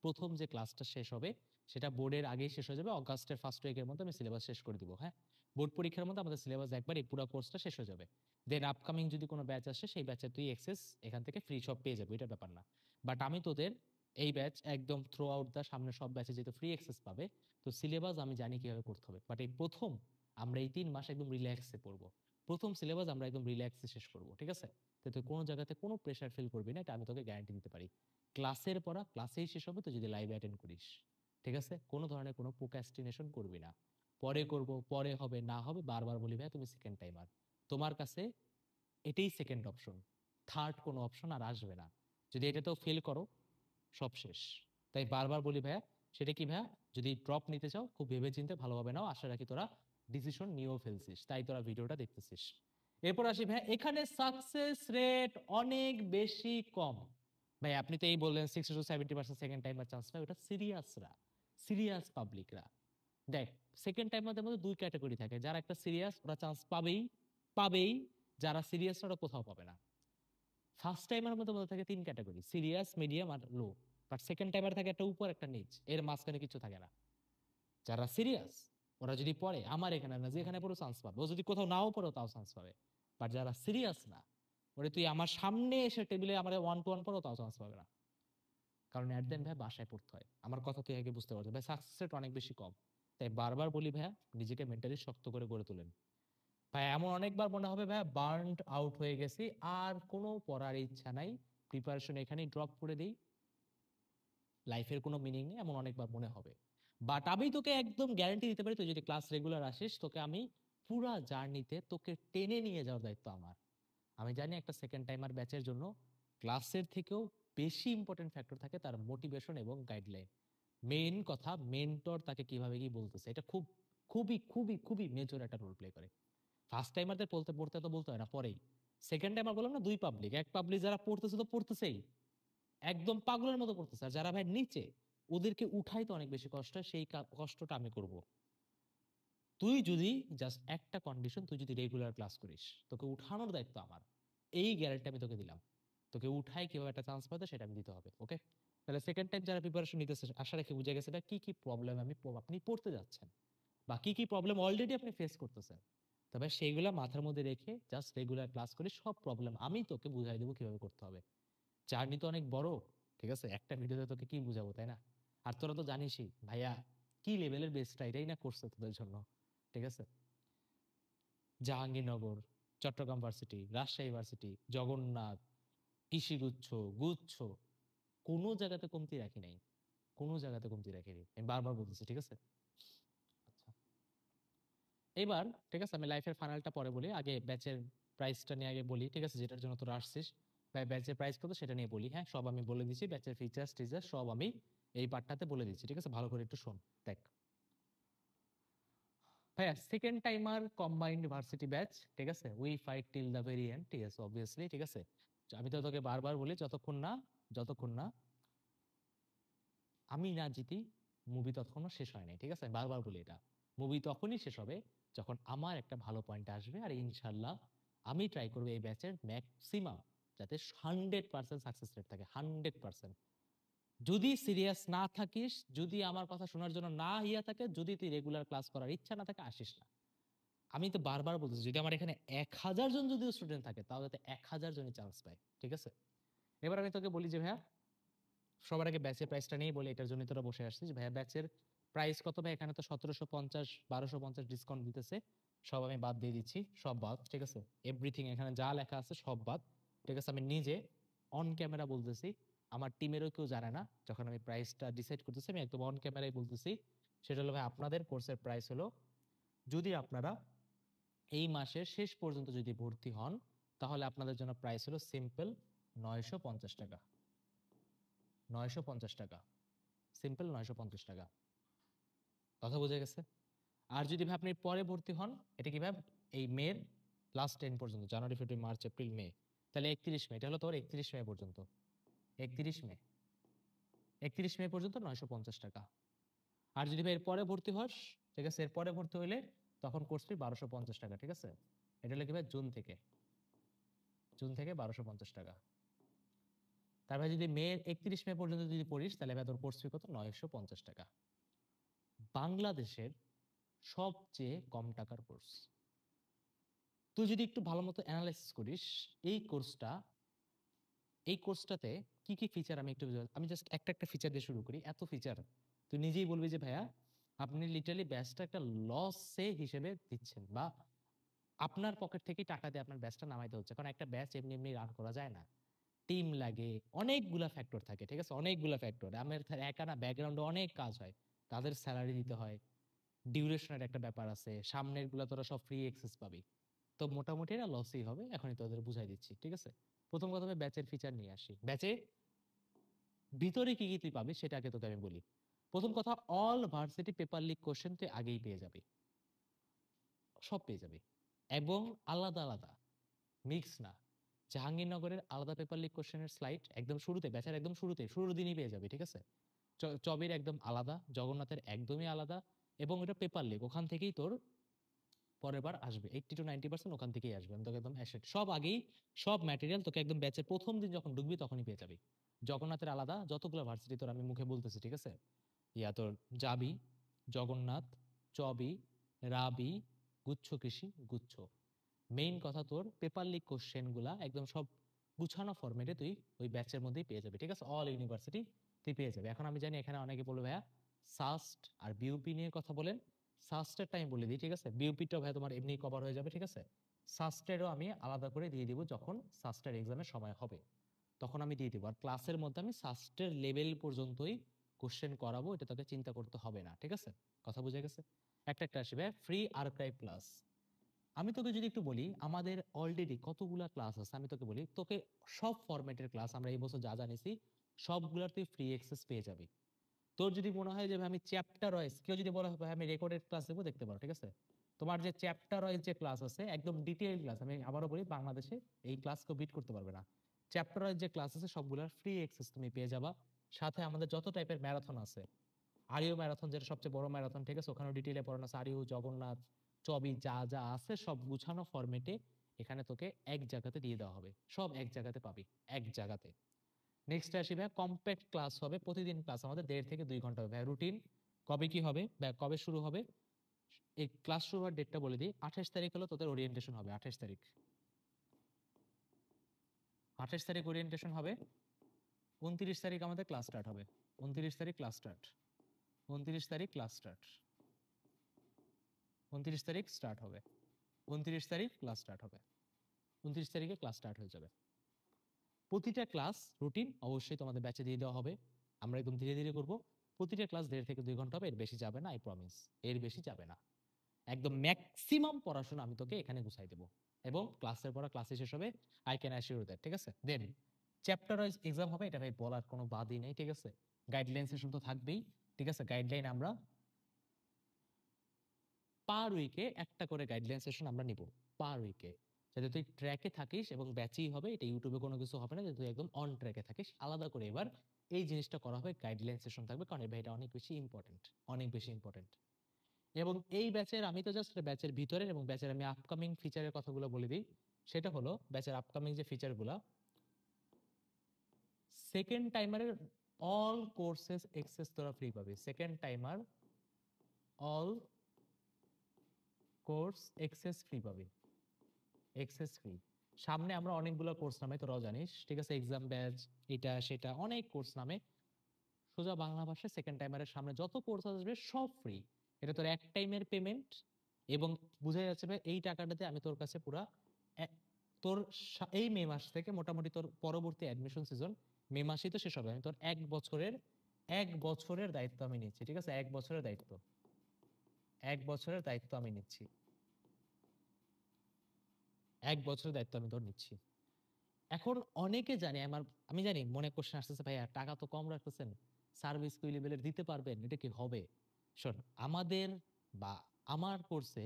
প্রথম যে ক্লাসটা শেষ হবে, সেটা বোর্ডের আগেই শেষ হয়ে যাবে। অগাস্টের ফার্স্ট উইকের মধ্যে আমি সিলেবাস শেষ করে দিব। হ্যাঁ, বোর্ড পরীক্ষার মধ্যে আমাদের সিলেবাস একবার এই পুরো কোর্সটা শেষ হয়ে যাবে। দেন আপকামিং যদি কোনো ব্যাচ আসে, সেই ব্যাচে তুই এক্সেস এখান থেকে ফ্রি সব পেয়ে যাবে, এটা ব্যাপার না। বাট আমি তোদের এই ব্যাচ একদম থ্রু আউট দা সামনে সব ব্যাচে যেহেতু ফ্রি অ্যাক্সেস পাবে, তো সিলেবাস আমি জানি কিভাবে করতে হবে। বাট এই প্রথম আমরা এই 3 মাস একদম রিল্যাক্সে পড়বো। প্রথম সিলেবাস আমরা একদম রিল্যাক্সে শেষ করব, ঠিক আছে? তো তুই কোনো জায়গাতে কোনো প্রেশার ফিল করবি না, এটা আমি তোকে গ্যারান্টি দিতে পারি। ক্লাসের পড়া ক্লাসেই শেষ হবে, তো যদি লাইভে অ্যাটেন্ড করিস, ঠিক আছে? কোনো ধরনের কোনো প্রোক্রাস্টিনেশন করবি না। পরে করব, পরে হবে, না হবে, বারবার বলি ভাই তুমি সেকেন্ড টাইমার, তোমার কাছে এটাই সেকেন্ড অপশন, থার্ড কোনো অপশন আর আসবে না। যদি এটাতেও ফেল করো, সব শেষ। তাই বারবার বলি ভাইয়া, সেটা কি ভাইয়া, যদি ড্রপ নিতে চাও খুব ভেবে চিন্তে ভালোভাবে নাও, আশা রাখি তোরা ডিসিশন নিয়েও ফেলছিস, তাই তোরা ভিডিওটা দেখতেছিস। এরপর আসি ভাইয়া, এখানে সাকসেস রেট অনেক বেশি কম। ভাই আপনি তো এই বললেন 60-70% সেকেন্ড টাইমার চান্স পায়, ওটা সিরিয়াসরা, সিরিয়াস পাবলিকরা। দেখ, সেকেন্ড টাইমারদের মধ্যে দুই ক্যাটাগরি থাকে, যারা একটা সিরিয়াস ওরা চান্স পাবেই পাবেই, যারা সিরিয়াস ওরা কোথাও পাবে না। ফার্স্ট টাইমের মধ্যে মধ্যে থাকে 3 ক্যাটাগরি, সিরিয়াস, মিডিয়াম আর লো। বাট সেকেন্ড টাইমার থাকে একটা উপর একটা নিচ, এর মাঝখানে কিছু থাকে না। যারা সিরিয়াস ওরা যদি পড়ে আমার এখানে না, যেখানে পড়ো চান্স পাবে, ও যদি কোথাও নাও পড়ো তাও চান্স পাবে। বাট যারা সিরিয়াস না, ওরে তুই আমার সামনে এসে টেবিলে আমার 1-to-1 পড়ো তাও চান্স পাবে না। কারণ অ্যাট দেন ভাই বাসায় পড়তে হয়, আমার কথা তুই আগে বুঝতে পারছো ভাই, সাকসেস রেট অনেক বেশি কম। তাই বারবার বলি ভাইয়া, নিজেকে মেন্টালি শক্ত করে গড়ে তোলেন। ভাই এমন অনেকবার মনে হবে ভাই বার্নড আউট হয়ে গেছি, আর কোনো পড়ার ইচ্ছা নাই, প্রিপারেশন এখানেই ড্রপ করে দেই, লাইফের কোনো মিনিং নেই, এমন অনেকবার মনে হবে। বাট আমি তোকে একদম গ্যারান্টি দিতে পারি, তুই যদি ক্লাস রেগুলার আসিস, তোকে আমি পুরা জার্নিতে তোকে টেনে নিয়ে যাওয়ার দায়িত্ব আমার। আমি জানি একটা সেকেন্ড টাইমার ব্যাচের জন্য ক্লাসের থেকেও বেশি ইম্পর্টেন্ট ফ্যাক্টর থাকে তার মোটিভেশন এবং গাইডলাইন। মেইন কথা, মেন্টর তাকে কিভাবে কি বলতেছে, এটা খুব খুবই খুবই খুবই মেজর একটা রোল প্লে করে। ফার্স্ট টাইমারদের পড়তে পড়তে তো বলতে হয় না, পরেই। সেকেন্ড টাইমার বললাম না, দুই পাবলিক, এক পাবলিক যারা পড়তেছে তো পড়তেছেই, একদম পাগলের মতো পড়তেছে, আর যারা ভাই নিচে, ওদেরকে উঠাই তো অনেক বেশি কষ্ট হয়, সেই কষ্টটা আমি করব। তুই যদি জাস্ট একটা কন্ডিশন, তুই যদি রেগুলার ক্লাস করিস, তোকে উঠানোর দায়িত্ব আমার, এই গ্যারান্টি আমি তোকে দিলাম। তোকে উঠাই কিভাবে একটা চান্স পাতে সেটা আমি দিতে হবে, ওকে? তাহলে সেকেন্ড টাইম যারা প্রিপারেশন নিতেছে, আশা রাখি বুঝে গেছে এটা কি কি প্রবলেম আপনি পড়তে যাচ্ছেন, বা কি কি প্রবলেম অলরেডি আপনি ফেস করতেছেন। তবে সেইগুলা মাথার মধ্যে রেখে জাস্ট রেগুলার ক্লাস করে সব প্রবলেম আমি তোকে বুঝাই দেবো কিভাবে করতে হবে। জার্নি তো অনেক বড়, ঠিক আছে? একটা ভিডিওতে তোকে কি বুঝাবো, তাই না? আর তোরা তো জানিসই ভাইয়া, কি লেভেলের বেস্টটা এটাই না করছে তোদের জন্য, ঠিক আছে? জাহাঙ্গীরনগর, চট্টগ্রাম ভার্সিটি, রাজশাহী ভার্সিটি, জগন্নাথ, কৃষিগুচ্ছ, গুচ্ছ, কোনো জায়গাতে কমতি রাখি নাই, কোনো জায়গাতে কমতি রাখিনি, আমি বারবার বলতেছি, ঠিক আছে? আচ্ছা, এবার ঠিক আছে, আমি লাইফের ফাইনালটা পরে বলি, আগে ব্যাচের প্রাইসটা নিয়ে আগে বলি, ঠিক আছে? যেটার জন্য তোরা আসছিস, ব্যাচের প্রাইস কত সেটা নিয়ে বলি। হ্যাঁ, সব আমি বলে দিচ্ছি, ব্যাচের ফিচার্স টিচার্স সব আমি এই পার্টটাতে বলে দিচ্ছি, ঠিক আছে? ভালো করে একটু শোন। দেখ ভাইয়া, second timer combined varsity batch, ঠিক আছে? We fight till the very end, ঠিক আছে? অবভিয়াসলি, ঠিক আছে? আমি তো তোকে বারবার বলি, যতক্ষণ না আমি না জিতি, মুভি ততক্ষণও শেষ হয় নাই, ঠিক আছে? আমি বারবার বলি এটা, মুভি তখনই শেষ হবে যখন আমার একটা ভালো পয়েন্ট আসবে, আর ইনশাল্লাহ আমি ট্রাই করবো এই ব্যাচের ম্যাক্সিমাম যাতে 100% সাকসেস রেট থাকে, 100%। যদি সিরিয়াস না থাকিস, যদি আমার কথা শোনার জন্য না ইয়া থাকে, যদি তুই রেগুলার ক্লাস করার ইচ্ছা না থাকে, আসিস না। আমি তো বারবার বলতেছি, যদি আমার এখানে 1000 জন যদি স্টুডেন্ট থাকে, তাও যাতে 1000 জনই চান্স পায়, ঠিক আছে? এবার আমি তোকে বলি যে ভাইয়া, সবার আগে ব্যাচের প্রাইসটা নিয়েই বলি, এটার জন্য তোরা বসে আসছিস। ভাইয়া ব্যাচের প্রাইস কত ভাই? এখানে তো 1750, 1250 ডিসকাউন্ট দিতেছে, সব আমি বাদ দিয়ে দিচ্ছি, সব বাদ, ঠিক আছে? এভরিথিং এখানে যা লেখা আছে সব বাদ, ঠিক আছে? আমি নিজে অন ক্যামেরা বলতেছি, আমার টিমেরও কেউ জানে না, যখন আমি প্রাইসটা ডিসাইড করতেছি আমি একদম অন ক্যামেরাই বলতেছি। সেটা হলো ভাই, আপনাদের কোর্সের প্রাইস হলো, যদি আপনারা এই মাসের শেষ পর্যন্ত যদি ভর্তি হন, তাহলে আপনাদের জন্য প্রাইস হলো সিম্পল 950 টাকা। 950 টাকা, সিম্পল 950 টাকা। কথা বোঝা গেছে? আর যদি ভাই আপনি পরে ভর্তি হন, এটা কি ভাই, এই মের লাস্ট 10 পর্যন্ত, জানুয়ারি ফেব্রুয়ারি মার্চ এপ্রিল মে, তাহলে 31 মে, এটা হলো তোর 31 মে পর্যন্ত, 31 মে, 31 মে পর্যন্ত 950 টাকা। আর যদি ভাই এর পরে ভর্তি হস, ঠিক আছে, এর পরে ভর্তি হইলে তখন কোর্স ফি 1250 টাকা, ঠিক আছে? এটা হলো কি ভাই জুন থেকে 1250 টাকা। তার ভাই যদি মে 31 মে পর্যন্ত যদি পড়িস, তাহলে ভাই তোর কোর্স ফি কত? 950 টাকা। বাংলাদেশের সবচেয়ে কম টাকার কোর্স। তুই যদি একটু ভালো মতো অ্যানালাইসিস করিস, এই কোর্সটাতে কি কি ফিচার আমি একটু আমি জাস্ট একটা ফিচার দিয়ে শুরু করি। এত ফিচার তুই নিজেই বলবি যে ভাইয়া আপনি লিটারালি ব্যাচটা একটা লসে হিসেবে দিচ্ছেন, বা আপনার পকেট থেকেই টাকা দিয়ে আপনার ব্যাচটা নামাইতে হচ্ছে। কারণ একটা ব্যাচ এমনি এমনি রান করা যায় না। টিম লাগে, অনেকগুলা ফ্যাক্টর থাকে, ঠিক আছে? অনেকগুলা ফ্যাক্টর। আমার একা না, ব্যাকগ্রাউন্ডে অনেক কাজ হয়। তাদের সেলারি দিতে হয়, ডিউরেশনের একটা ব্যাপার আছে, সামনের গুলা তোরা সব ফ্রি অ্যাক্সেস পাবি। তো মোটামুটি এটা লসই হবে, এখনই তোদের বুঝাই দিচ্ছি, ঠিক আছে? প্রথম কথা হবে ব্যাচের ফিচার নিয়ে আসি। ব্যাচে ভিতরে কি কি তুই পাবি সেটা আগে তোকে আমি বলি। প্রথম কথা, all varsity paper leak question তুই আগেই পেয়ে যাবি, সব পেয়ে যাবি, এবং আলাদা আলাদা, মিক্স না। জাহাঙ্গীরনগরের আলাদা পেপার লিক কোশ্চেনের স্লাইড একদম শুরুতে, ব্যাচের একদম শুরুতে, শুরুর দিনই পেয়ে যাবি, ঠিক আছে? চবির একদম আলাদা, জগন্নাথের একদমই আলাদা, এবং এটা পেপার লিক, ওখান থেকেই তোর পরের বার আসবে 80 to 90% ওখান থেকেই আসবে। আমি তোকে একদম assured, সব আগেই সব ম্যাটেরিয়াল তোকে একদম ব্যাচের প্রথম দিন যখন ঢুকবি তখনই পেয়ে যাবি। জগন্নাথের আলাদা, যতগুলো ভার্সিটি তোর আমি মুখে বলতেছি, ঠিক আছে? ইয়া তোর জাবি, জগন্নাথ, চবি, রাবি, গুচ্ছ কৃষি, গুচ্ছ। মেইন কথা তোর পেপার লিক কোশ্চেন গুলা একদম সব গুছানো ফরম্যাটে তুই ওই ব্যাচের মধ্যেই পেয়ে যাবি, ঠিক আছে? অল ইউনিভার্সিটি তুই পেয়ে যাবে। এখন আমি জানি এখানে অনেকে বলবে ভাইয়া সাস্ট আর বিউপি নিয়ে কথা বলেন। সাস্টের টাইম বলে দিই, ঠিক আছে? বিউপিটাও ভাইয়া তোমার এমনি কভার হয়ে যাবে, ঠিক আছে? সাস্টেরও আমি আলাদা করে দিয়ে দিব, যখন সাস্টের এক্সামের সময় হবে তখন আমি দিয়ে দিব। আর ক্লাসের মধ্যে আমি সাস্টের লেভেল পর্যন্তই কোশ্চেন করাবো, এটা তোকে চিন্তা করতে হবে না, ঠিক আছে? কথা বুঝে গেছে? একটা আসবে ফ্রি আর্কাইভ ক্লাস। আমি তোকে যদি একটু বলি, আমাদের অলরেডি কতগুলা ক্লাস আছে আমি তোকে বলি, তোকে সব ফরম্যাটের ক্লাস আমরা এই বছর যা জানিছি সবগুলার তুই ফ্রি অ্যাক্সেস পেয়ে যাবি। তোর যদি মনে হয় যে ভাই আমি চ্যাপ্টার ওয়াইজ, কেউ যদি বলে ভাই আমি রেকর্ডেড ক্লাস দেবো, দেখতে পারো, ঠিক আছে? তোমার যে চ্যাপ্টার ওয়াইজ যে ক্লাস আছে একদম ডিটেইল ক্লাস, আমি আবারও বলি বাংলাদেশে এই ক্লাস কেউ বিট করতে পারবে না। চ্যাপ্টার ওয়াইজ যে ক্লাস আছে সবগুলার ফ্রি অ্যাক্সেস তুমি পেয়ে যাবা। সাথে আমাদের যত টাইপের ম্যারাথন আছে, আরিও ম্যারাথন যেটা সবচেয়ে বড় ম্যারাথন, ঠিক আছে? ওখানেও ডিটেইলে পড়ানো আছে, আরিও, জগন্নাথ, চবি, যা যা আছে সব গুছানো ফরম্যাটে এখানে তোকে এক জায়গাতে দিয়ে দেওয়া হবে, সব এক জায়গাতে পাবি, এক জায়গাতে। নেক্সট আসি ভাই, কম্প্যাক্ট ক্লাস হবে প্রতিদিন। ক্লাস আমাদের 1.5 থেকে 2 ঘন্টা হবে ভাই। রুটিন কবে কি হবে বা কবে শুরু হবে, এই ক্লাস শুরু হওয়ার ডেটটা বলে দিই। 28 তারিখ হলো তোদের ওরিয়েন্টেশন হবে, 28 তারিখ। 28 তারিখ ওরিয়েন্টেশন হবে, 29 তারিখ আমাদের ক্লাস স্টার্ট হবে। 29 তারিখ ক্লাস স্টার্ট, 29 তারিখ ক্লাস স্টার্ট, 29 তারিখ স্টার্ট হবে, 29 তারিখ ক্লাস স্টার্ট হবে, 29 তারিখে ক্লাস স্টার্ট হয়ে যাবে। প্রতিটা ক্লাস রুটিন অবশ্যই তোমাদের ব্যাচে দিয়ে দেওয়া হবে, আমরা একদম ধীরে ধীরে করব। প্রতিটা ক্লাস 1.5 থেকে 2 ঘন্টা হবে, এর বেশি যাবে না, আই প্রমিস, এর বেশি যাবে না। একদম ম্যাক্সিমাম পড়াশোনা আমি তোকে এখানে গুছাই দেবো, এবং ক্লাসের পড়া ক্লাসে শেষ হবে, আই ক্যান অ্যাসিওর দ্যাট, ঠিক আছে? দেন চ্যাপ্টার ওয়াইজ এক্সাম হবে, এটা ভাই বলার কোনো বাদই নেই, ঠিক আছে? গাইডলাইন সেশন তো থাকবেই, ঠিক আছে? গাইডলাইন আমরা পার উইকে একটা করে গাইডলাইন সেশন আমরা নিব, পার উইকে, যাতে তুই ট্র্যাকে থাকিস, এবং ব্যাচেই হবে, এটা ইউটিউবে কোনো কিছু হবে না, যাতে তুই একদম অন ট্র্যাকে থাকিস। আলাদা করে এবার এই জিনিসটা করা হবে, গাইডলাইন সেশন থাকবে, কারণ ভাই এটা অনেক বেশি ইম্পর্টেন্ট, অনেক বেশি ইম্পর্টেন্ট। এবং এই ব্যাচের আমি তো জাস্ট ব্যাচের ভিতরের এবং ব্যাচের আমি আপকামিং ফিচারের কথাগুলো বলে দিই। সেটা হলো ব্যাচের আপকামিং যে ফিচারগুলো, সেকেন্ড টাইমারের অল কোর্সেস এক্সেস তোরা ফ্রি পাবি। Second timer all course access free পাবি, এক্সেস ফ্রি। সামনে আমরা অনেকগুলো কোর্স নামে, তোরাও জানিস, ঠিক আছে? এক্সাম ব্যাচ, এটা সেটা অনেক কোর্স নামে। সোজা বাংলা ভাষায় সেকেন্ড টাইমারের সামনে যত কোর্স আসবে সব ফ্রি। এটা তোর এক টাইমের পেমেন্ট, এবং বুঝা যাচ্ছে ভাই এই টাকাটাতে আমি তোর কাছে পুরা তোর এই মে মাস থেকে মোটামুটি তোর পরবর্তী অ্যাডমিশন সিজন, মে মাসেই তো শেষ হবে, আমি তোর 1 বছরের, 1 বছরের দায়িত্ব আমি নিচ্ছি, ঠিক আছে? 1 বছরের দায়িত্ব, 1 বছরের দায়িত্ব আমি নিচ্ছি, 1 বছরের দায়িত্ব আমি তোর নিচ্ছি। এখন অনেকে জানে আমার, আমি জানি মনে কোশ্চেন আসতেছে ভাইয়া টাকা তো কম রাখতেছেন, সার্ভিস কি লেভেলের দিতে পারবেন, এটা কি হবে? শোন, আমাদের বা আমার কোর্সে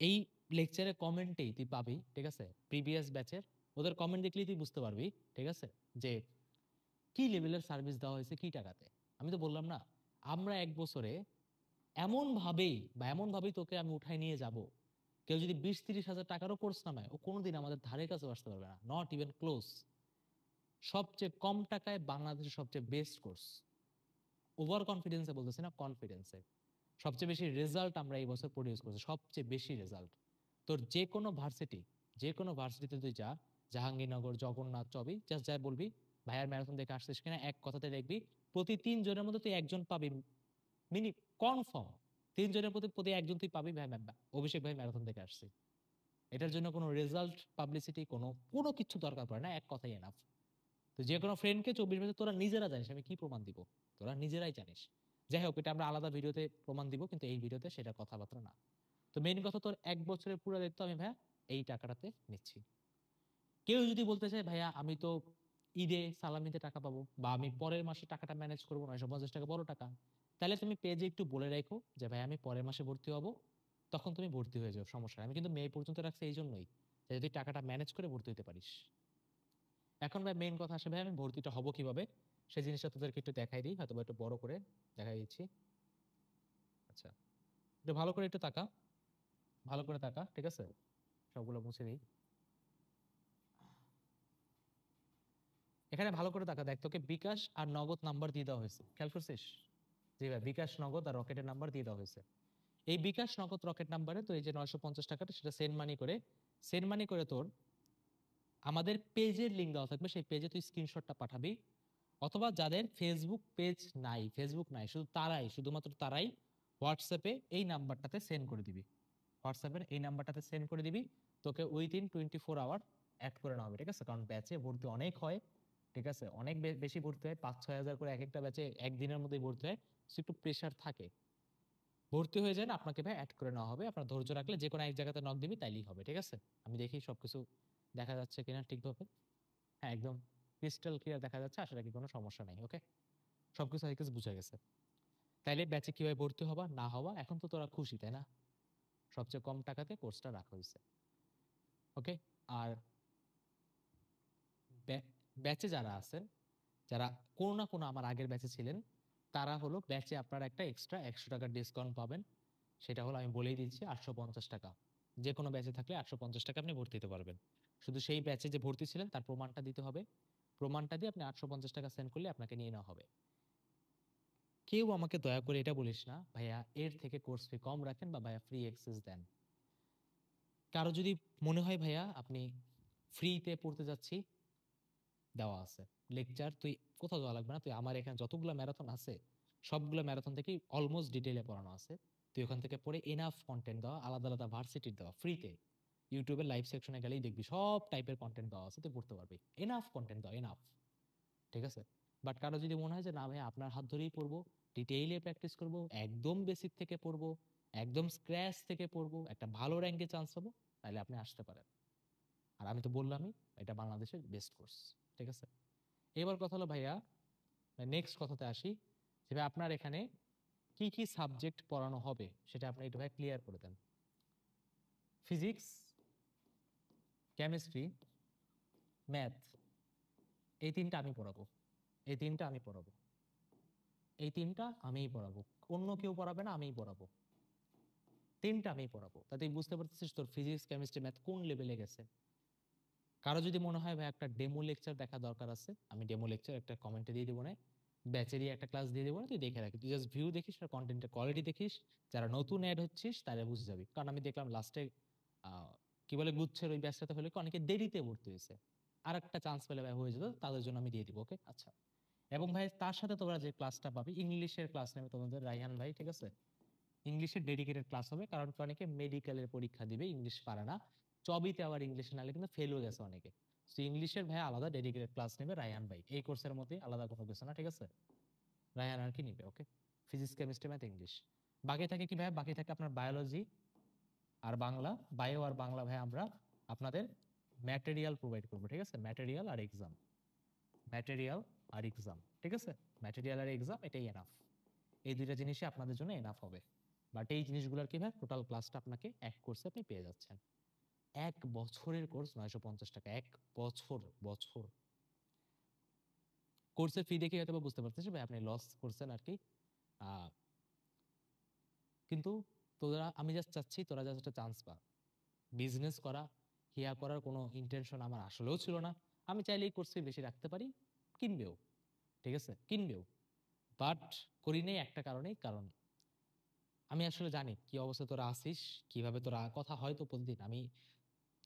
এই লেকচারের কমেন্টেই তুই পাবি, ঠিক আছে? প্রিভিয়াস ব্যাচের ওদের কমেন্ট দেখলেই তুই বুঝতে পারবি, ঠিক আছে, যে কি লেভেলের সার্ভিস দেওয়া হয়েছে কি টাকাতে। আমি তো বললাম না, আমরা 1 বছরে এমন ভাবেই তোকে আমি উঠাই নিয়ে যাব, কেউ যদি 20-30 হাজার টাকারও কোর্স নামায় ও কোনোদিন আমাদের ধারে কাছে আসতে পারবে না, নট ইভেন ক্লোজ। সবচেয়ে কম টাকায় বাংলাদেশের সবচেয়ে বেস্ট কোর্স, ওভার কনফিডেন্সে বলতেছি না, কনফিডেন্সে। সবচেয়ে বেশি রেজাল্ট আমরা এই বছর প্রডিউস করছি, সবচেয়ে বেশি রেজাল্ট। তোর যে কোনো ভার্সিটিতে তুই যা, জাহাঙ্গীরনগর, জগন্নাথ, চবি, জাস্ট যাই বলবি ভাইয়ার ম্যারাথন দেখে আসছিস কিনা, এক কথাতে দেখবি প্রতি ৩ জনের মধ্যে তুই একজন পাবি, মিনি কনফার্ম ৩ জনের প্রতি প্রতি একজন তুই পাবি ভাই অভিষেক ভাই ম্যারাথন দেখে আসছি। এটার জন্য কোনো রেজাল্ট, পাবলিসিটি কোনো কোনো কিছু দরকার পড়ে না, এক কথাই এনাফ। তো যে কোনো ফ্রেন্ডকে ২৪ বছর তোরা নিজেরা জানিস আমি কি প্রমাণ দিব, তোরা নিজেরাই জানিস। যাই হোক, এটা আমরা আলাদা ভিডিওতে প্রমাণ দিব, কিন্তু এই ভিডিওতে সেটা কথাবার্তা না। তো মেইন কথা, তোর ১ বছরের পুরো দায়িত্ব আমি ভাইয়া এই টাকাটাতে নিচ্ছি। কেউ যদি বলতে চায় ভাইয়া আমি তো ঈদে সালামিতে টাকা পাবো, বা আমি পরের মাসে টাকাটা ম্যানেজ করবো, ৯৫০ টাকা বড় টাকা, তাহলে তুমি পেজে একটু বলে রাখো যে ভাই আমি পরের মাসে ভর্তি হব, তখন তুমি ভর্তি হয়ে যাও, সমস্যা নেই। আমি কিন্তু মে পর্যন্ত রাখছি এই জন্যই, যে তুই টাকাটা ম্যানেজ করে ভর্তি হতে পারিস। এখন ভাই মেইন কথা আসে, ভাই আমি ভর্তিটা হব কিভাবে, সেই জিনিসটা তোদেরকে একটু দেখাই দিই, হয়তো একটু বড় করে দেখাই দিচ্ছি। আচ্ছা, একটু ভালো করে একটু তাকা, ভালো করে তাকা, ঠিক আছে? সবগুলো মুছে দিই। এখানে ভালো করে তাকা, দেখ তোকে বিকাশ আর নগদ নাম্বার দিয়ে দেওয়া হয়েছে, খেয়াল করছিস? জি ভাই, বিকাশ, নগদ আর রকেটের নাম্বার দিয়ে দেওয়া হয়েছে। এই বিকাশ, নগদ, রকেট নাম্বারে তো এই যে ৯৫০ টাকাটা সেটা সেন্ড মানি করে তোর আমাদের পেজের লিঙ্ক দেওয়া থাকবে, সেই পেজে তুই স্ক্রিনশটটা পাঠাবি। অথবা যাদের ফেসবুক নাই শুধু তারাই, শুধুমাত্র তারাই হোয়াটসঅ্যাপে এই নাম্বারটাতে সেন্ড করে দিবি, হোয়াটসঅ্যাপের এই নাম্বারটাতে সেন্ড করে দিবি। তোকে উইদিন 24 আওয়ার অ্যাড করে নেওয়া হবে, ঠিক আছে? কারণ ব্যাচে ভর্তি অনেক হয়, ঠিক আছে? অনেক বেশি ভর্তি হয়, ৫-৬ হাজার করে এক একটা ব্যাচে একদিনের মধ্যেই ভর্তি হয়, সো একটু প্রেশার থাকে। ভর্তি হয়ে যান, আপনাকে ভাই অ্যাড করে নেওয়া হবে। আপনার ধৈর্য রাখলে যে কোনো এক জায়গাতে নক দিবি, তাইলেই হবে, ঠিক আছে? আমি দেখি সবকিছু দেখা যাচ্ছে কিনা ঠিকভাবে। হ্যাঁ, একদম ক্রিস্টাল ক্লিয়ার দেখা যাচ্ছে, আশা রাখি কোনো সমস্যা নাই। ওকে, সবকিছু আগে বুঝা গেছে। তাইলে ব্যাচে কিভাবে ভর্তি হবা না হওয়া, এখন তো তোরা খুশি, তাই না? সবচেয়ে কম টাকাতে কোর্সটা রাখা হয়েছে। ওকে, আর ব্যাচে যারা আছেন, যারা কোনো না কোনো আমার আগের ব্যাচে ছিলেন, তারা হলো ব্যাচে আপনারা একটা এক্সট্রা ১০০ টাকার ডিসকাউন্ট পাবেন। সেটা হলো, আমি বলেই দিচ্ছি, ৮৫০ টাকা। যে কোনো ব্যাচে থাকলে ৮৫০ টাকা আপনি ভর্তি হতে পারবেন। শুধু সেই ব্যাচে যে ভর্তি ছিলেন তার প্রমাণটা দিতে হবে। প্রমাণটা দিয়ে আপনি ৮৫০ টাকা সেন্ড করলে আপনাকে নিয়ে নেওয়া হবে। কেউ আমাকে দয়া করে এটা বলিস না ভাইয়া এর থেকে কোর্স ফি কম রাখেন বা ভাইয়া ফ্রি অ্যাক্সেস দেন। কারো যদি মনে হয় ভাইয়া আপনি ফ্রিতে পড়তে যাচ্ছি, দেওয়া আছে লেকচার, তুই কোথাও যাওয়া লাগবে না, তুই আমার এখানে যতগুলো ম্যারাথন আছে সবগুলো ম্যারাথন থেকেই অলমোস্ট ডিটেইলে পড়ানো আছে। তুই ওখান থেকে পড়ে এনাফ কন্টেন্ট দেওয়া, আলাদা আলাদা ভার্সিটির দেওয়া ফ্রিতে, ইউটিউবের লাইভ সেকশনে গেলেই দেখবি সব টাইপের কন্টেন্ট দেওয়া আছে, তুই পড়তে পারবি। এনাফ কন্টেন্ট দেওয়া, এনাফ, ঠিক আছে? বাট কারো যদি মনে হয় যে না ভাই আপনার হাত ধরেই পড়বো, ডিটেইলে প্র্যাকটিস করব, একদম বেসিক থেকে পড়বো, একদম স্ক্র্যাচ থেকে পড়বো, একটা ভালো র্যাঙ্কে চান্স পাবো, তাহলে আপনি আসতে পারেন। আর আমি তো বললামই, এটা বাংলাদেশের বেস্ট কোর্স, ঠিক আছে? এবার কথা হলো ভাইয়া, নেক্সট কথাতে আসি, যে ভাই আপনার এখানে কি কি সাবজেক্ট পড়ানো হবে সেটা আপনি একটু ভাই ক্লিয়ার করে দেন। ফিজিক্স, কেমিস্ট্রি, ম্যাথ, এই তিনটা আমি পড়াবো, এই তিনটা আমি পড়াবো, এই তিনটা আমিই পড়াবো, অন্য কেউ পড়াবে না, আমিই পড়াবো। তিনটা আমিই পড়াবো, তাতে বুঝতে পারতেছিস তোর ফিজিক্স, কেমিস্ট্রি, ম্যাথ কোন লেভেলে গেছে। কারো যদি মনে হয় ভাই একটা ডেমো লেকচার দেখা দরকার আছে, আমি ডেমো লেকচার একটা কমেন্টে দিয়ে দেবো না, ব্যাচেরই একটা ক্লাস দিয়ে দেবো না, তুই দেখে রাখি, তুই জাস্ট ভিউ দেখিস আর কন্টেন্টের কোয়ালিটি দেখিস, যারা নতুন অ্যাড হচ্ছিস তারা বুঝে যাবি। কারণ আমি দেখলাম লাস্টে কি বলে গুচ্ছের ওই ব্যাচটাতে হলে কি অনেকে দেরিতে ভর্তি হয়েছে, আর একটা চান্স পেলে ভাই হয়ে যেত, তাদের জন্য আমি দিয়ে দিব। ওকে, আচ্ছা। এবং ভাই তার সাথে তোমরা যে ক্লাসটা পাবি, ইংলিশের ক্লাস নেবে তোমাদের রাইহান ভাই, ঠিক আছে? ইংলিশের ডেডিকেটেড ক্লাস হবে, কারণ কি অনেকে মেডিকেলের পরীক্ষা দিবে, ইংলিশ পারে না, চবিতে আবার ইংলিশে নালে কিন্তু ফেল হয়ে গেছে অনেকে। তো ইংলিশের ভাই আলাদা ডেডিকেটেড ক্লাস নেবে রায়হান ভাই, এই কোর্সের মধ্যে আলাদা কোনো কিছু না, ঠিক আছে? রায়হান আর কি নিবে। ওকে, ফিজিক্স, কেমিস্ট্রি, ম্যাথ, ইংলিশ। বাকি থাকে কি ভাই, বাকি থাকে আপনার বায়োলজি আর বাংলা, বায়ো আর বাংলা ভাই আমরা আপনাদের ম্যাটেরিয়াল প্রোভাইড করবো, ঠিক আছে? ম্যাটেরিয়াল আর এক্সাম, ম্যাটেরিয়াল আর এক্সাম, ঠিক আছে? ম্যাটেরিয়াল আর এক্সাম, এটাই এনাফ। এই দুইটা জিনিসই আপনাদের জন্য এনাফ হবে। বাট এই জিনিসগুলোর কি ভাই, টোটাল ক্লাসটা আপনাকে এক কোর্সে আপনি পেয়ে যাচ্ছেন। ১ বছরের কোর্স ৯৫০ টাকা, ১ বছর, বছর। কোর্সের ফি দেখে হয়তো বা বুঝতে পারতেছি ভাই আপনি লস করছেন আর কি। আহ, কিন্তু তোরা, আমি জাস্ট চাচ্ছি তোরা জাস্ট একটা চান্স পা। বিজনেস করা, হিয়া করার কোনো ইন্টেনশন আমার আসলেও ছিল না। আমি চাইলে এই কোর্স ফি বেশি রাখতে পারি, কিনবেও, ঠিক আছে? কিনবেও, বাট করি নাই একটা কারণেই, কারণ আমি আসলে জানি কি অবস্থা তোরা আসিস, কিভাবে তোরা কথা হয় তো প্রতিদিন। আমি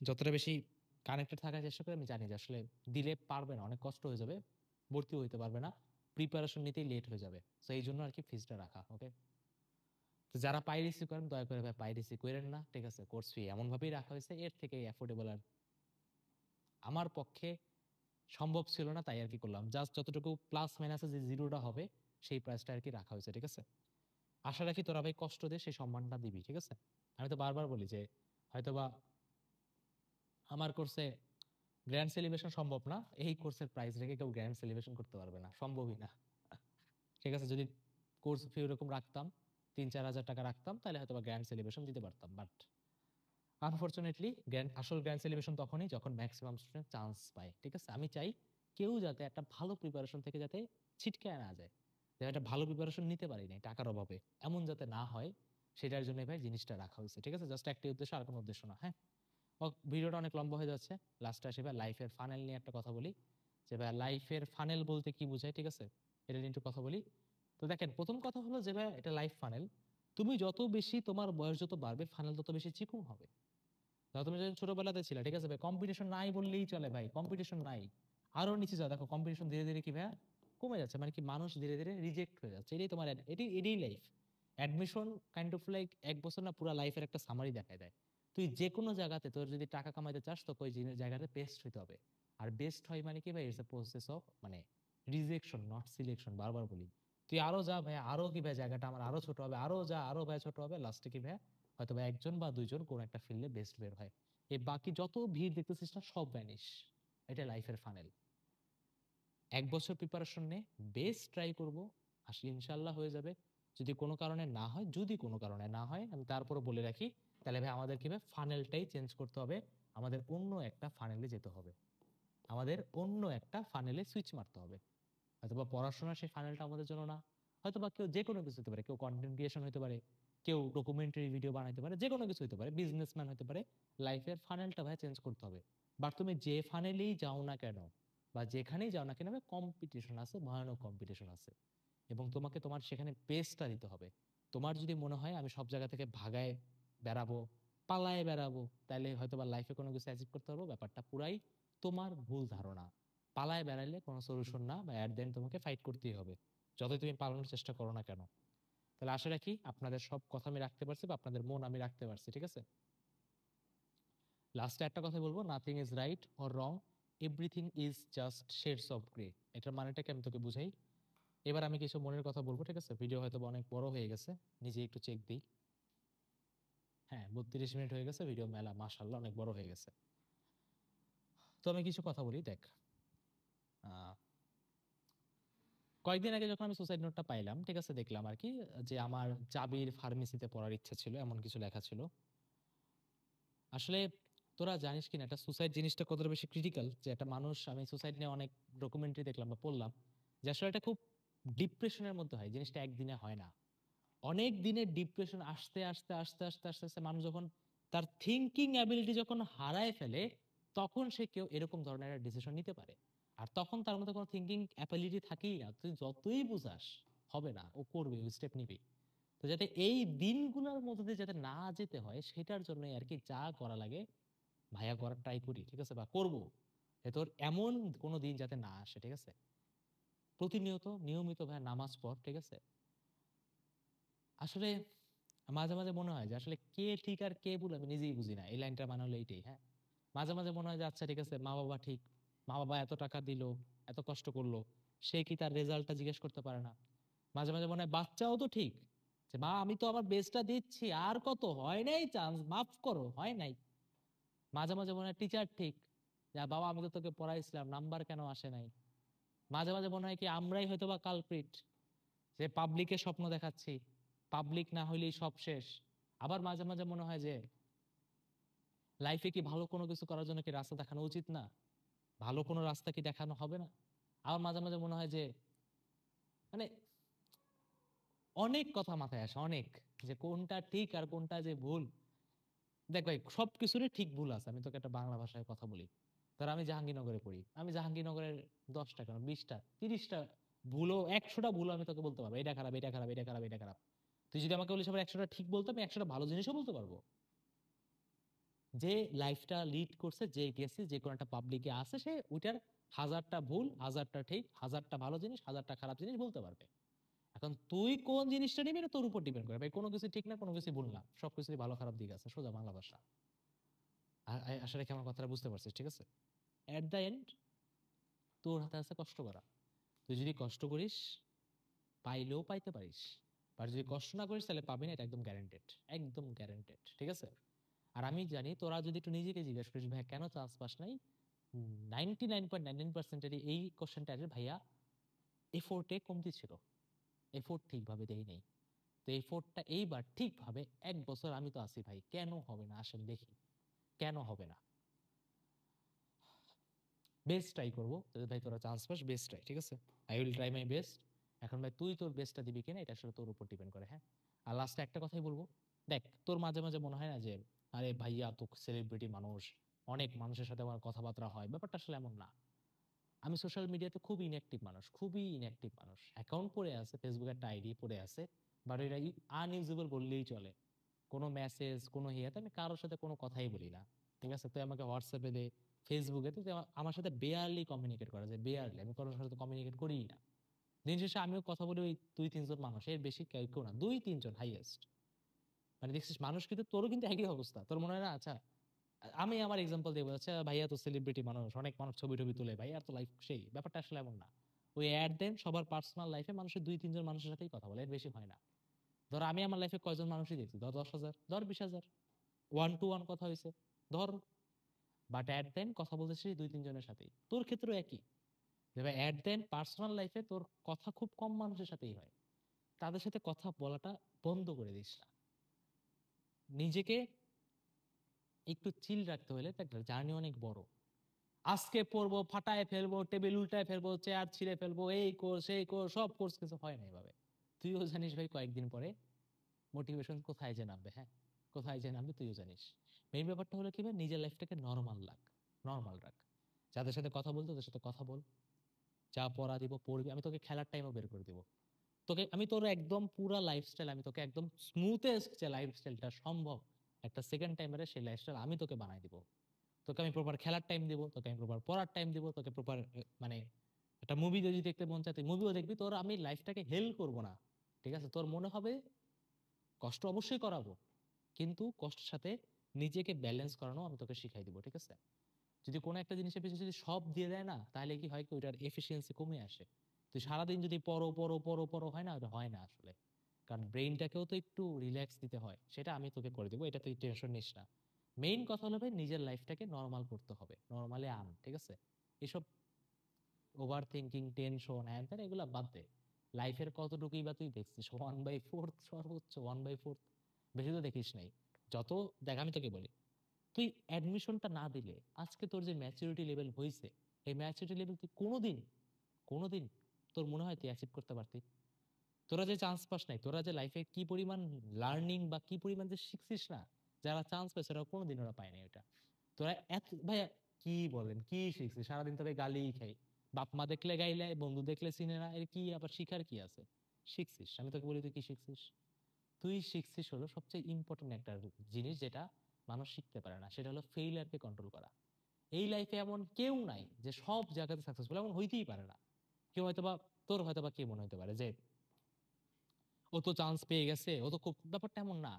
যতটা বেশি কানেক্টেড থাকার চেষ্টা করি, আমি জানি যে আসলে দিলে পারবে না, অনেক কষ্ট হয়ে যাবে। ভর্তি হইতে পারবে না, প্রিপারেশন নিতেই লেট হয়ে যাবে। সো এই জন্য আর কি ফিজটা রাখা। ওকে, তো যারা পাইরেসি করেন দয়া করে ভাই পাইরেসি করেন না, ঠিক আছে? কোর্স ফি এমনভাবেই রাখা হয়েছে, এর থেকে অ্যাফোর্ডেবল আর আমার পক্ষে সম্ভব ছিল না, তাই আর কি করলাম। জাস্ট যতটুকু প্লাস মাইনাসে যে জিরোটা হবে সেই প্রাইসটা আর কি রাখা হয়েছে, ঠিক আছে? আশা রাখি তোরা ভাই কষ্ট দিয়ে সেই সম্মানটা দিবি, ঠিক আছে? আমি তো বারবার বলি যে হয়তোবা আমার কোর্সে গ্র্যান্ড সেলিব্রেশন সম্ভব না, এই কোর্সের প্রাইস রেখে কেউ গ্র্যান্ড সেলিব্রেশন করতে পারবে না, সম্ভবই না। ঠিক আছে, যদি কোর্স ফি ওরকম রাখতাম ৩-৪ হাজার টাকা রাখতাম তাহলে হয়তো গ্র্যান্ড সেলিব্রেশন দিতে পারতাম, বাট আনফরচুনেটলি আসল গ্র্যান্ড সেলিব্রেশন তখনই যখন ম্যাক্সিমাম স্টুডেন্ট চান্স পায়, ঠিক আছে? আমি চাই কেউ যাতে একটা ভালো প্রিপারেশন থেকে যাতে ছিটকায় না যায়, যে একটা ভালো প্রিপারেশন নিতে পারি নাই টাকার অভাবে, এমন যাতে না হয়, সেটার জন্য ভাই জিনিসটা রাখা হয়েছে, ঠিক আছে? জাস্ট একটি উদ্দেশ্য, আর কোনো উদ্দেশ্য না। হ্যাঁ, ভিডিওটা অনেক লম্বা হয়ে যাচ্ছে, লাস্টে আসি ভাই লাইফের ফানেল নিয়ে একটা কথা বলি, যে ভাই লাইফের ফানেল বলতে কি বোঝায়, ঠিক আছে? এটা নিয়ে একটু কথা বলি। তো দেখেন, প্রথম কথা হলো যে ভাই এটা লাইফ ফানেল, তুমি যত বেশি তোমার বয়স যত বাড়বে ফানেল তত বেশি চিকন হবে। ধরো তুমি যখন ছোটবেলাতে ছিলে, ঠিক আছে ভাই, কম্পিটিশন নাই বললেই চলে ভাই, কম্পিটিশন নাই, আরো নিচে যাও, দেখো কম্পিটিশন ধীরে ধীরে কি ভাইয়া কমে যাচ্ছে, মানে কি মানুষ ধীরে ধীরে রিজেক্ট হয়ে যাচ্ছে, এটাই তোমার এটাই life. Admission kind of like 1 বছর না পুরো লাইফের একটা সামারি দেখায় দেয়। তুই যে কোনো জায়গাতে তোর যদি টাকা কামাইতে চাস তো ওই জায়গাতে বেস্ট হইতে হবে। আর বেস্ট হয় মানে কি ভাই, ইটস এ প্রসেস অফ মানে রিজেকশন নট সিলেকশন, বারবার বলি। তুই আরো যা ভাই, আরো কি ভাই জায়গাটা আমার আরো ছোট হবে, আরো যা আরো ভাই ছোট হবে, লাস্টে কি ভাই হয়তো বা একজন বা দুইজন কোন একটা ফিল্ডে বেস্ট বের হয়, এই বাকি যত ভিড় দেখতেছিস না সব ভ্যানিশ। এটা লাইফের ফানেল। 1 বছর প্রিপারেশন নে, বেস্ট ট্রাই করবো, আসলে ইনশাল্লাহ হয়ে যাবে। যদি কোনো কারণে না হয়, যদি কোনো কারণে না হয়, আমি তারপরে বলে রাখি, তাহলে ভাই আমাদের কি ভাই ফানেলটাই চেঞ্জ করতে হবে, আমাদের অন্য একটা ফানেলে যেতে হবে, আমাদের অন্য একটা ফানেলে সুইচ মারতে হবে। হয়তোবা পড়াশোনা সেই ফানেলটা আমাদের জন্য না, হয়তোবা কেউ যে কোনো কিছু হতে পারে, কেউ কন্টেন্ট ক্রিয়েশন হতে পারে, কেউ ডকুমেন্টারি ভিডিও বানাইতে পারে, যে কোনো কিছু হতে পারে, বিজনেসম্যান হতে পারে। লাইফের ফানেলটা ভাই চেঞ্জ করতে হবে। বাট তুমি যে ফানেলেই যাও না কেন বা যেখানেই যাও না কেন, কম্পিটিশন আছে, ভয়ানক কম্পিটিশন আছে, এবং তোমাকে তোমার সেখানে বেস্টটা দিতে হবে। তোমার যদি মনে হয় আমি সব জায়গা থেকে ভাগায় বেড়াবো, পালায় বেড়াবো, তাহলে হয়তো বা লাইফে কোনো কিছু অ্যাচিভ করতে পারবো, ব্যাপারটা পুরাই তোমার ভুল ধারণা। পালায় বেড়াইলে কোনো সলিউশন না, বা অ্যাট দেন তোমাকে ফাইট করতেই হবে, যতই তুমি পালানোর চেষ্টা করো না কেন। তাহলে আশা রাখি আপনাদের সব কথা আমি রাখতে পারছি, বা আপনাদের মন আমি রাখতে পারছি, ঠিক আছে? লাস্টে একটা কথা বলবো, nothing is right or wrong, everything is just shades of grey. এটার মানেটাকে আমি তোকে বুঝাই। এবার আমি কিছু মনের কথা বলবো, ঠিক আছে? ভিডিও হয়তো অনেক বড় হয়ে গেছে, নিজে একটু চেক দিই। হ্যাঁ, 32 মিনিট হয়ে গেছে, ভিডিও মেলা মাশাআল্লাহ অনেক বড় হয়ে গেছে। তো আমি কিছু কথা বলি, দেখ। আহ, কয়েকদিন আগে যখন আমি সুসাইড নোটটা পাইলাম, ঠিক আছে, দেখলাম আর কি যে আমার জাবির ফার্মেসিতে পড়ার ইচ্ছা ছিল, এমন কিছু লেখা ছিল। আসলে তোরা জানিস কিনা একটা সুসাইড জিনিসটা কতটা বেশি ক্রিটিক্যাল, যে একটা মানুষ, আমি সুসাইড নিয়ে অনেক ডকুমেন্টারি দেখলাম বা পড়লাম, যে আসলে এটা খুব ডিপ্রেশনের মধ্যে হয়, জিনিসটা একদিনে হয় না, অনেক দিনের ডিপ্রেশন আসতে আসতে আস্তে আস্তে আস্তে আস্তে মানুষ যখন তার থিঙ্কিং অ্যাবিলিটি যখন হারায় ফেলে, তখন সে কেউ এরকম ধরনের একটা ডিসিশন নিতে পারে। আর তখন তার মধ্যে কোনো থিঙ্কিং অ্যাবিলিটি থাকেই না, তুই যতই বুঝাস হবে না, ও করবে, ওই স্টেপ নিবে। তো যাতে এই দিনগুলোর মধ্যে দিয়ে যাতে না যেতে হয়, সেটার জন্যই আর কি যা করা লাগে ভাইয়া করার ট্রাই করি, ঠিক আছে, বা করবো, যে তোর এমন কোনো দিন যাতে না আসে, ঠিক আছে? প্রতিনিয়ত নিয়মিত ভাইয়া নামাজ পড়, ঠিক আছে? আসলে মাঝে মাঝে মনে হয় যে আসলে কে ঠিক আর কে ভুল আমি নিজেই বুঝি না, এই লাইনটা মানে হলো এইটাই। হ্যাঁ, মাঝে মাঝে মনে হয় যে আচ্ছা ঠিক আছে, মা বাবা ঠিক, মা বাবা এত টাকা দিল, এত কষ্ট করলো, সে কি তার রেজাল্টটা জিজ্ঞেস করতে পারে না? মাঝে মাঝে মনে হয় বাচ্চাও তো ঠিক, যে মা আমি তো আমার বেস্টটা দিচ্ছি, আর কত, হয় নাই, চান্স মাফ করো, হয় নাই। মাঝে মাঝে মনে হয় টিচার ঠিক, যা বাবা আমি তো তোকে পড়াইছিলাম, নাম্বার কেন আসে নাই? মাঝে মাঝে মনে হয় কি আমরাই হয়তো বা কালপ্রিট, যে পাবলিকে স্বপ্ন দেখাচ্ছি, পাবলিক না হইলেই সব শেষ। আবার মাঝে মাঝে মনে হয় যে লাইফে কি ভালো কোনো কিছু করার জন্য কি রাস্তা দেখানো উচিত না, ভালো কোনো রাস্তা কি দেখানো হবে না? আবার মাঝে মাঝে মনে হয় যে মানে অনেক কথা মাথায় আসে, অনেক, যে কোনটা ঠিক আর কোনটা যে ভুল। দেখ ভাই, সব কিছুরই ঠিক ভুল আছে, আমি তোকে একটা বাংলা ভাষায় কথা বলি। ধর আমি জাহাঙ্গীরনগরে পড়ি, আমি জাহাঙ্গীরনগরের 10টা কেন 20টা 30টা ভুলও, 100টা ভুল আমি তোকে বলতে পারবো, এটা খারাপ, এটা খারাপ, এটা খারাপ, এটা খারাপ। তুই যদি আমাকে বলিস আবার 100টা ঠিক বলতে, আমি 100টা ভালো জিনিসও বলতে পারবো। যে লাইফটা লিড করছে, যে গেছে, যে কোনো একটা পাবলিকে আছে, সে ওইটার 1000টা ভুল, 1000টা ঠিক, 1000টা ভালো জিনিস, 1000টা খারাপ জিনিস বলতে পারবে। এখন তুই কোন জিনিসটা নিবি এটা তোর উপর ডিপেন্ড করে ভাই। কোনো কিছু ঠিক না, কোনো কিছু ভুল না, সবকিছুরই ভালো খারাপ দিক আছে, সোজা বাংলা ভাষা। আশা রাখি আমার কথাটা বুঝতে পারছিস, ঠিক আছে? এট দ্য এন্ড তোর হাতে আছে কষ্ট করা। তুই যদি কষ্ট করিস পাইলেও পাইতে পারিস, আর যদি কষ্ট না করিস তাহলে পাবি না, এটা একদম গ্যারান্টেড, একদম গ্যারান্টেড, ঠিক আছে? আর আমি জানি তোরা যদি একটু নিজেকে জিজ্ঞেস করিস ভাই কেন চান্স পাস নাই, 99.99%-এরই এই কোশ্চেনটা আসবে ভাইয়া এফোর্টে কমতি ছিল, এফোর্ট ঠিকভাবে দেই নেই। তো এফোর্টটা এইবার ঠিকভাবে 1 বছর আমি তো আছি ভাই, কেন হবে না আসেন দেখি, কেন হবে না? বেস্ট ট্রাই করবো যদি ভাই তোরা চান্স পাস, বেস্ট ট্রাই, ঠিক আছে? I will try my best. এখন ভাই তুই তোর বেস্টটা দিবি কিনা এটা আসলে তোর উপর ডিপেন্ড করে, হ্যাঁ? আর লাস্টে একটা কথাই বলবো, দেখ তোর মাঝে মাঝে মনে হয় না যে আরে ভাইয়া তো সেলিব্রিটি মানুষ, অনেক মানুষের সাথে আমার কথাবার্তা হয়, ব্যাপারটা আসলে এমন না। আমি সোশ্যাল মিডিয়াতে খুব ইনঅ্যাক্টিভ মানুষ, খুবই ইনঅ্যাক্টিভ মানুষ, অ্যাকাউন্ট পড়ে আছে, ফেসবুকে একটা আইডি পড়ে আছে, বাট এটা আনইউজেবল বললেই চলে। কোনো মেসেজ কোনো ইয়েতে আমি কারোর সাথে কোনো কথাই বলি না, ঠিক আছে? তুই আমাকে হোয়াটসঅ্যাপে দে, ফেসবুকে তো আমার সাথে বেয়ারলি কমিউনিকেট করা যায়, বেয়ারলি, আমি কারোর সাথে কমিউনিকেট করিই না। দিন শেষে আমিও কথা বলি ওই 2-3 জন মানুষ, এর বেশি কেউ কেউ না, 2-3 জন হাইয়েস্ট। মানে দেখছিস মানুষ কিন্তু তোরও কিন্তু একই অবস্থা, তোর মনে হয় না? আচ্ছা আমি আমার এক্সাম্পল দিয়ে বলছি, আচ্ছা ভাইয়া তো সেলিব্রিটি মানুষ, অনেক মানুষ ছবি টবি তুলে, ভাইয়া তো লাইফ সেই, ব্যাপারটা আসলে এমন না। ওই অ্যাড দেন সবার পার্সোনাল লাইফে মানুষের 2-3 জন মানুষের সাথেই কথা বলে, এর বেশি হয় না। ধর আমি আমার লাইফে কয়জন মানুষই দেখছি, ধর 10,000, ধর 20,000, ওয়ান টু ওয়ান কথা হয়েছে, ধর। বাট অ্যাট দেন কথা বলতেছি 2-3 জনের সাথেই, তোর ক্ষেত্রেও একই। যে ভাই অ্যাট দেন পার্সোনাল লাইফে তোর কথা খুব কম মানুষের সাথেই হয়, তাদের সাথে কথা বলাটা বন্ধ করে দিস না। নিজেকে একটু চিল রাখতে হলে দেখ জার্নি অনেক বড়, আজকে পড়বো ফাটায় ফেলবো, টেবিল উল্টায় ফেলবো, চেয়ার ছিঁড়ে ফেলবো, এই কোর্স সেই কোর্স সব কোর্স কিছু হয় না এইভাবে। তুইও জানিস ভাই কয়েকদিন পরে মোটিভেশন কোথায় যে নামবে, হ্যাঁ, কোথায় যে নামবে তুইও জানিস। মেইন ব্যাপারটা হলো কি ভাই, নিজের লাইফটাকে নর্মাল রাখ, নর্মাল রাখ। যাদের সাথে কথা বলতে ওদের সাথে কথা বল, যা পড়া দিব পড়বি, আমি তোকে খেলার টাইমও বের করে দিব। তোকে আমি তোর একদম পুরা লাইফস্টাইল, আমি তোকে একদম স্মুথেস্ট যে লাইফস্টাইলটা সম্ভব একটা সেকেন্ড টাইমারে, সেই লাইফস্টাইল আমি তোকে বানাই দিব। তোকে আমি প্রপার খেলার টাইম দিব, তোকে আমি প্রপার পড়ার টাইম দিব, তোকে প্রপার মানে একটা মুভি যদি দেখতে মন চায় তুই মুভিও দেখবি, তোর আমি লাইফটাকে হেল করব না, ঠিক আছে? তোর মনে হবে কষ্ট অবশ্যই করাবো, কিন্তু কষ্টের সাথে নিজেকে ব্যালেন্স করানো আমি তোকে শিখাই দিব, ঠিক আছে? যদি কোনো একটা জিনিসের পিছনে যদি সব দিয়ে দেয় না, তাহলে কি হয় কি ওইটার এফিসিয়েন্সি কমে আসে। তুই সারাদিন যদি পড়ো পড়ো পড়ো পড়ো হয় না, ওটা হয় না আসলে। কারণ ব্রেইনটাকেও তো একটু রিল্যাক্স দিতে হয়, সেটা আমি তোকে করে দেবো, এটা তুই টেনশন নিস না। মেইন কথা হলো ভাই নিজের লাইফটাকে নর্মাল করতে হবে, নর্মালি আন, ঠিক আছে? এসব ওভার থিঙ্কিং, টেনশন, হ্যান ত্যান এগুলো বাদ দে। লাইফের কতটুকুই বা তুই দেখছিস, 1/4, সর্বোচ্চ 1/4, বেশি তো দেখিস নাই। যত দেখ আমি তোকে বলি, তুই অ্যাডমিশনটা না দিলে আজকে তোর যে ম্যাচুরিটি লেভেল হয়েছে, এই ম্যাচুরিটি লেভেল তুই কোনোদিন কোনোদিন তোর মনে হয় তুই অ্যাচিভ করতে পারতি? তোরা যে চান্স পাস নাই, তোরা যে লাইফে কি পরিমাণ লার্নিং বা কি পরিমাণ যে শিখছিস না, যারা চান্স পেয়েছে ওরা কোনোদিন ওরা পায় নাই ওটা। তোরা এত ভাইয়া কি বলেন, কি শিখছিস? সারাদিন তোকে গালিই খাই, বাপ মা দেখলে গাইলে, বন্ধু দেখলে চিনে না, এর কি আবার শিখার কি আছে? শিখছিস, আমি তোকে বলি তুই কি শিখছিস? তুই শিখছিস হলো সবচেয়ে ইম্পর্টেন্ট একটা জিনিস, যেটা মানুষ শিখতে পারে না, সেটা হলো ফেইলিয়ারকে কন্ট্রোল করা। এই লাইফে এমন কেউ নাই যে সব জায়গাতে সাকসেসফুল, এমন হইতেই পারে না। কেউ হয়তোবা তোর হয়তোবা কি মনে হতে পারে যে ও তো চান্স পেয়ে গেছে, ও তো খুব, ব্যাপারটা এমন না।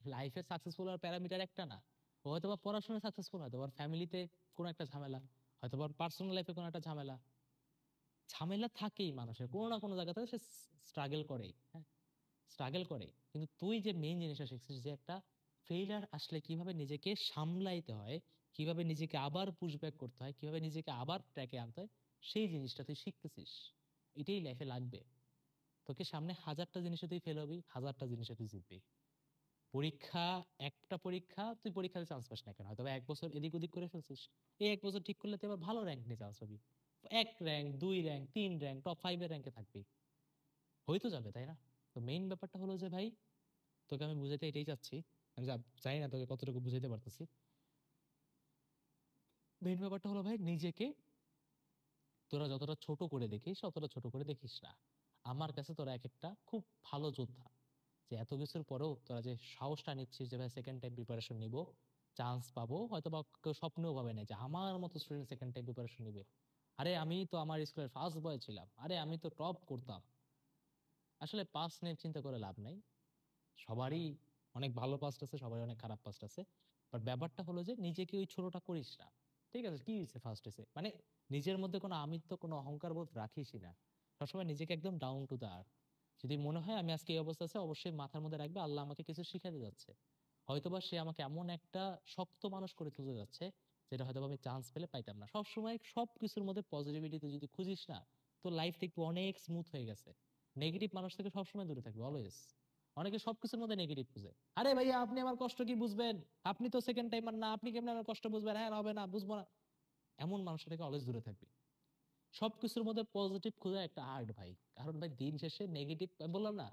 লাইফে সাকসেসফুল আর প্যারামিটার একটা না। ও হয়তো বা পড়াশোনায় সাকসেসফুল, হয়তো ওর ফ্যামিলিতে কোনো একটা ঝামেলা, হয়তো ওর পার্সোনাল লাইফে কোনো একটা ঝামেলা, ঝামেলা থাকেই মানুষের কোনো না কোনো জায়গাতে, সে স্ট্রাগল করে, হ্যাঁ, স্ট্রাগল করে। কিন্তু তুই যে মেইন জিনিসটা শিখছিস যে একটা ফেইলার আসলে কিভাবে নিজেকে সামলাইতে হয়, কিভাবে নিজেকে আবার পুশব্যাক করতে হয়, কিভাবে নিজেকে আবার ট্র্যাকে আনতে হয়, সেই জিনিসটা তুই শিখতেছিস। এটাই লাইফে লাগবে। তোকে সামনে 1000টা জিনিসে তুই ফেল হবি, 1000টা জিনিসে তুই জিতবি। পরীক্ষা, একটা পরীক্ষা তুই পরীক্ষাতে চান্স পাস না কেন, হয়তো বা 1 বছর এদিক ওদিক করে ফেলছিস, এই 1 বছর ঠিক করলে তুই আবার ভালো র্যাঙ্ক নিয়ে চান্স পাবি, 1 র্যাঙ্ক 2 র্যাঙ্ক 3 র্যাঙ্ক টপ 5 এর র্যাঙ্কে থাকবি, হয়তো যাবে, তাই না? তো মেইন ব্যাপারটা হলো যে ভাই তোকে আমি বুঝাতে এটাই চাচ্ছি, আমি জানি না তোকে কতটুকু বুঝাইতে পারতেছি। মেইন ব্যাপারটা হলো ভাই নিজেকে তোরা যতটা ছোট করে দেখিস অতটা ছোট করে দেখিস না। আমার কাছে তোরা এক একটা খুব ভালো যোদ্ধা, যে এত কিছুর পরেও তোরা যে সাহসটা নিচ্ছিস যে ভাই সেকেন্ড টাইম প্রিপারেশন নিব, চান্স পাবো, হয়তো বা কেউ স্বপ্নেও ভাবে না যে আমার মতো স্টুডেন্ট সেকেন্ড টাইম প্রিপারেশন নিবে। আরে আমি তো আমার স্কুলের ফার্স্ট বয় ছিলাম, আরে আমি তো টপ করতাম। আসলে পাস্ট নিয়ে চিন্তা করে লাভ নাই। সবারই অনেক ভালো পাস্ট আছে, সবারই অনেক খারাপ পাস্ট আছে। বাট ব্যাপারটা হলো যে নিজেকে ওই ছোটটা করিস না। ঠিক আছে, কি হয়েছে ফার্স্ট হয়েছে মানে নিজের মধ্যে কোনো আমিত্ব, কোনো অহংকার বোধ রাখিসই না। সবসময় নিজেকে একদম ডাউন টু দা আর্থ। যদি মনে হয় আমি আজকে এই অবস্থা আছে, অবশ্যই মাথার মধ্যে রাখবে আল্লাহ আমাকে কিছু শিখাতে যাচ্ছে। হয়তোবা সে আমাকে এমন একটা শক্ত মানুষ করে তুলতে যাচ্ছে, যেটা হয়তো আমি চান্স পেলে পাইতাম না। সবসময় সবকিছুর মধ্যে পজিটিভিটি তুই যদি খুঁজিস না, তোর লাইফ একটু অনেক স্মুথ হয়ে গেছে। নেগেটিভ মানুষ থেকে সবসময় দূরে থাকবে, অলওয়েজ। অনেকে সবকিছুর মধ্যে নেগেটিভ খুঁজে। আরে ভাইয়া আপনি আমার কষ্ট কি বুঝবেন? আপনি তো সেকেন্ড টাইমার না, আপনি কেমন আমার কষ্ট বুঝবেন? হ্যাঁ হবে না, বুঝবো না। এমন মানুষের থেকে অলওয়েজ দূরে থাকবে। সবকিছুর মধ্যে পজিটিভ খোঁজা একটা আর্ট ভাই। কারণ ভাই দিন শেষে নেগেটিভ, বললাম না,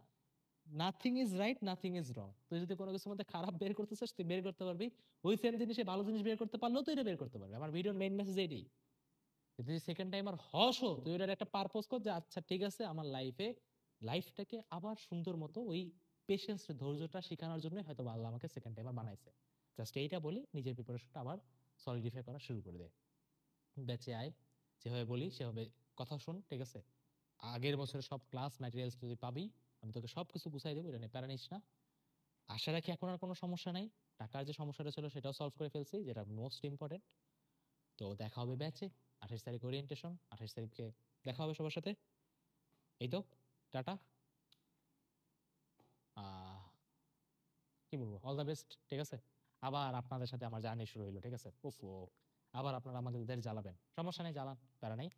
nothing is right, nothing is wrong. তুই যদি কোনো কিছুর মধ্যে খারাপ বের করতে চাস, তুই বের করতে পারবি। ওই সেম জিনিসে ভালো জিনিস বের করতে পারলেও তুই এটা বের করতে পারবি। আমার ভিডিওর মেইন মেসেজ এটাই। তুই সেকেন্ড টাইমার হসও, তুই ওটার একটা পারপোজ কর যে আচ্ছা ঠিক আছে, আমার লাইফটাকে আবার সুন্দর মতো ওই পেশেন্স, ধৈর্যটা শেখানোর জন্য হয়তো আল্লাহ আমাকে সেকেন্ড টাইমার বানাইছে। জাস্ট এইটা বলি, নিজের প্রিপারেশনটা আবার সলিডিফাই করা শুরু করে দে। বেঁচে আয়, যেভাবে বলি সেভাবে কথা শোন, ঠিক আছে? আগের বছরের সব ক্লাস ম্যাটেরিয়ালস তুই পাবি, আমি তোকে সবকিছু গুছাই দেবো, এটা নিয়ে প্যারা নিস না। আশা রাখি এখন আর কোনো সমস্যা নাই। টাকার যে সমস্যাটা ছিল সেটাও সলভ করে ফেলছি, যেটা মোস্ট ইম্পর্টেন্ট। তো দেখা হবে ব্যাচে, 28 তারিখ ওরিয়েন্টেশন, 28 তারিখে দেখা হবে সবার সাথে। এই তো, টাটা। আহ কি বলবো, অল দ্য বেস্ট, ঠিক আছে? আবার আপনাদের সাথে আমার জার্নি শুরু হইলো, ঠিক আছে? ওফো, আবার আপনারা আমাদের জ্বালাবেন, সমস্যা নেই, জ্বালান, প্যারা নেই।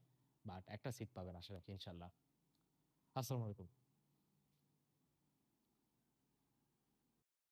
বাট একটা সিট পাবেন আশা রাখি, ইনশাল্লাহ। আসসালামু আলাইকুম।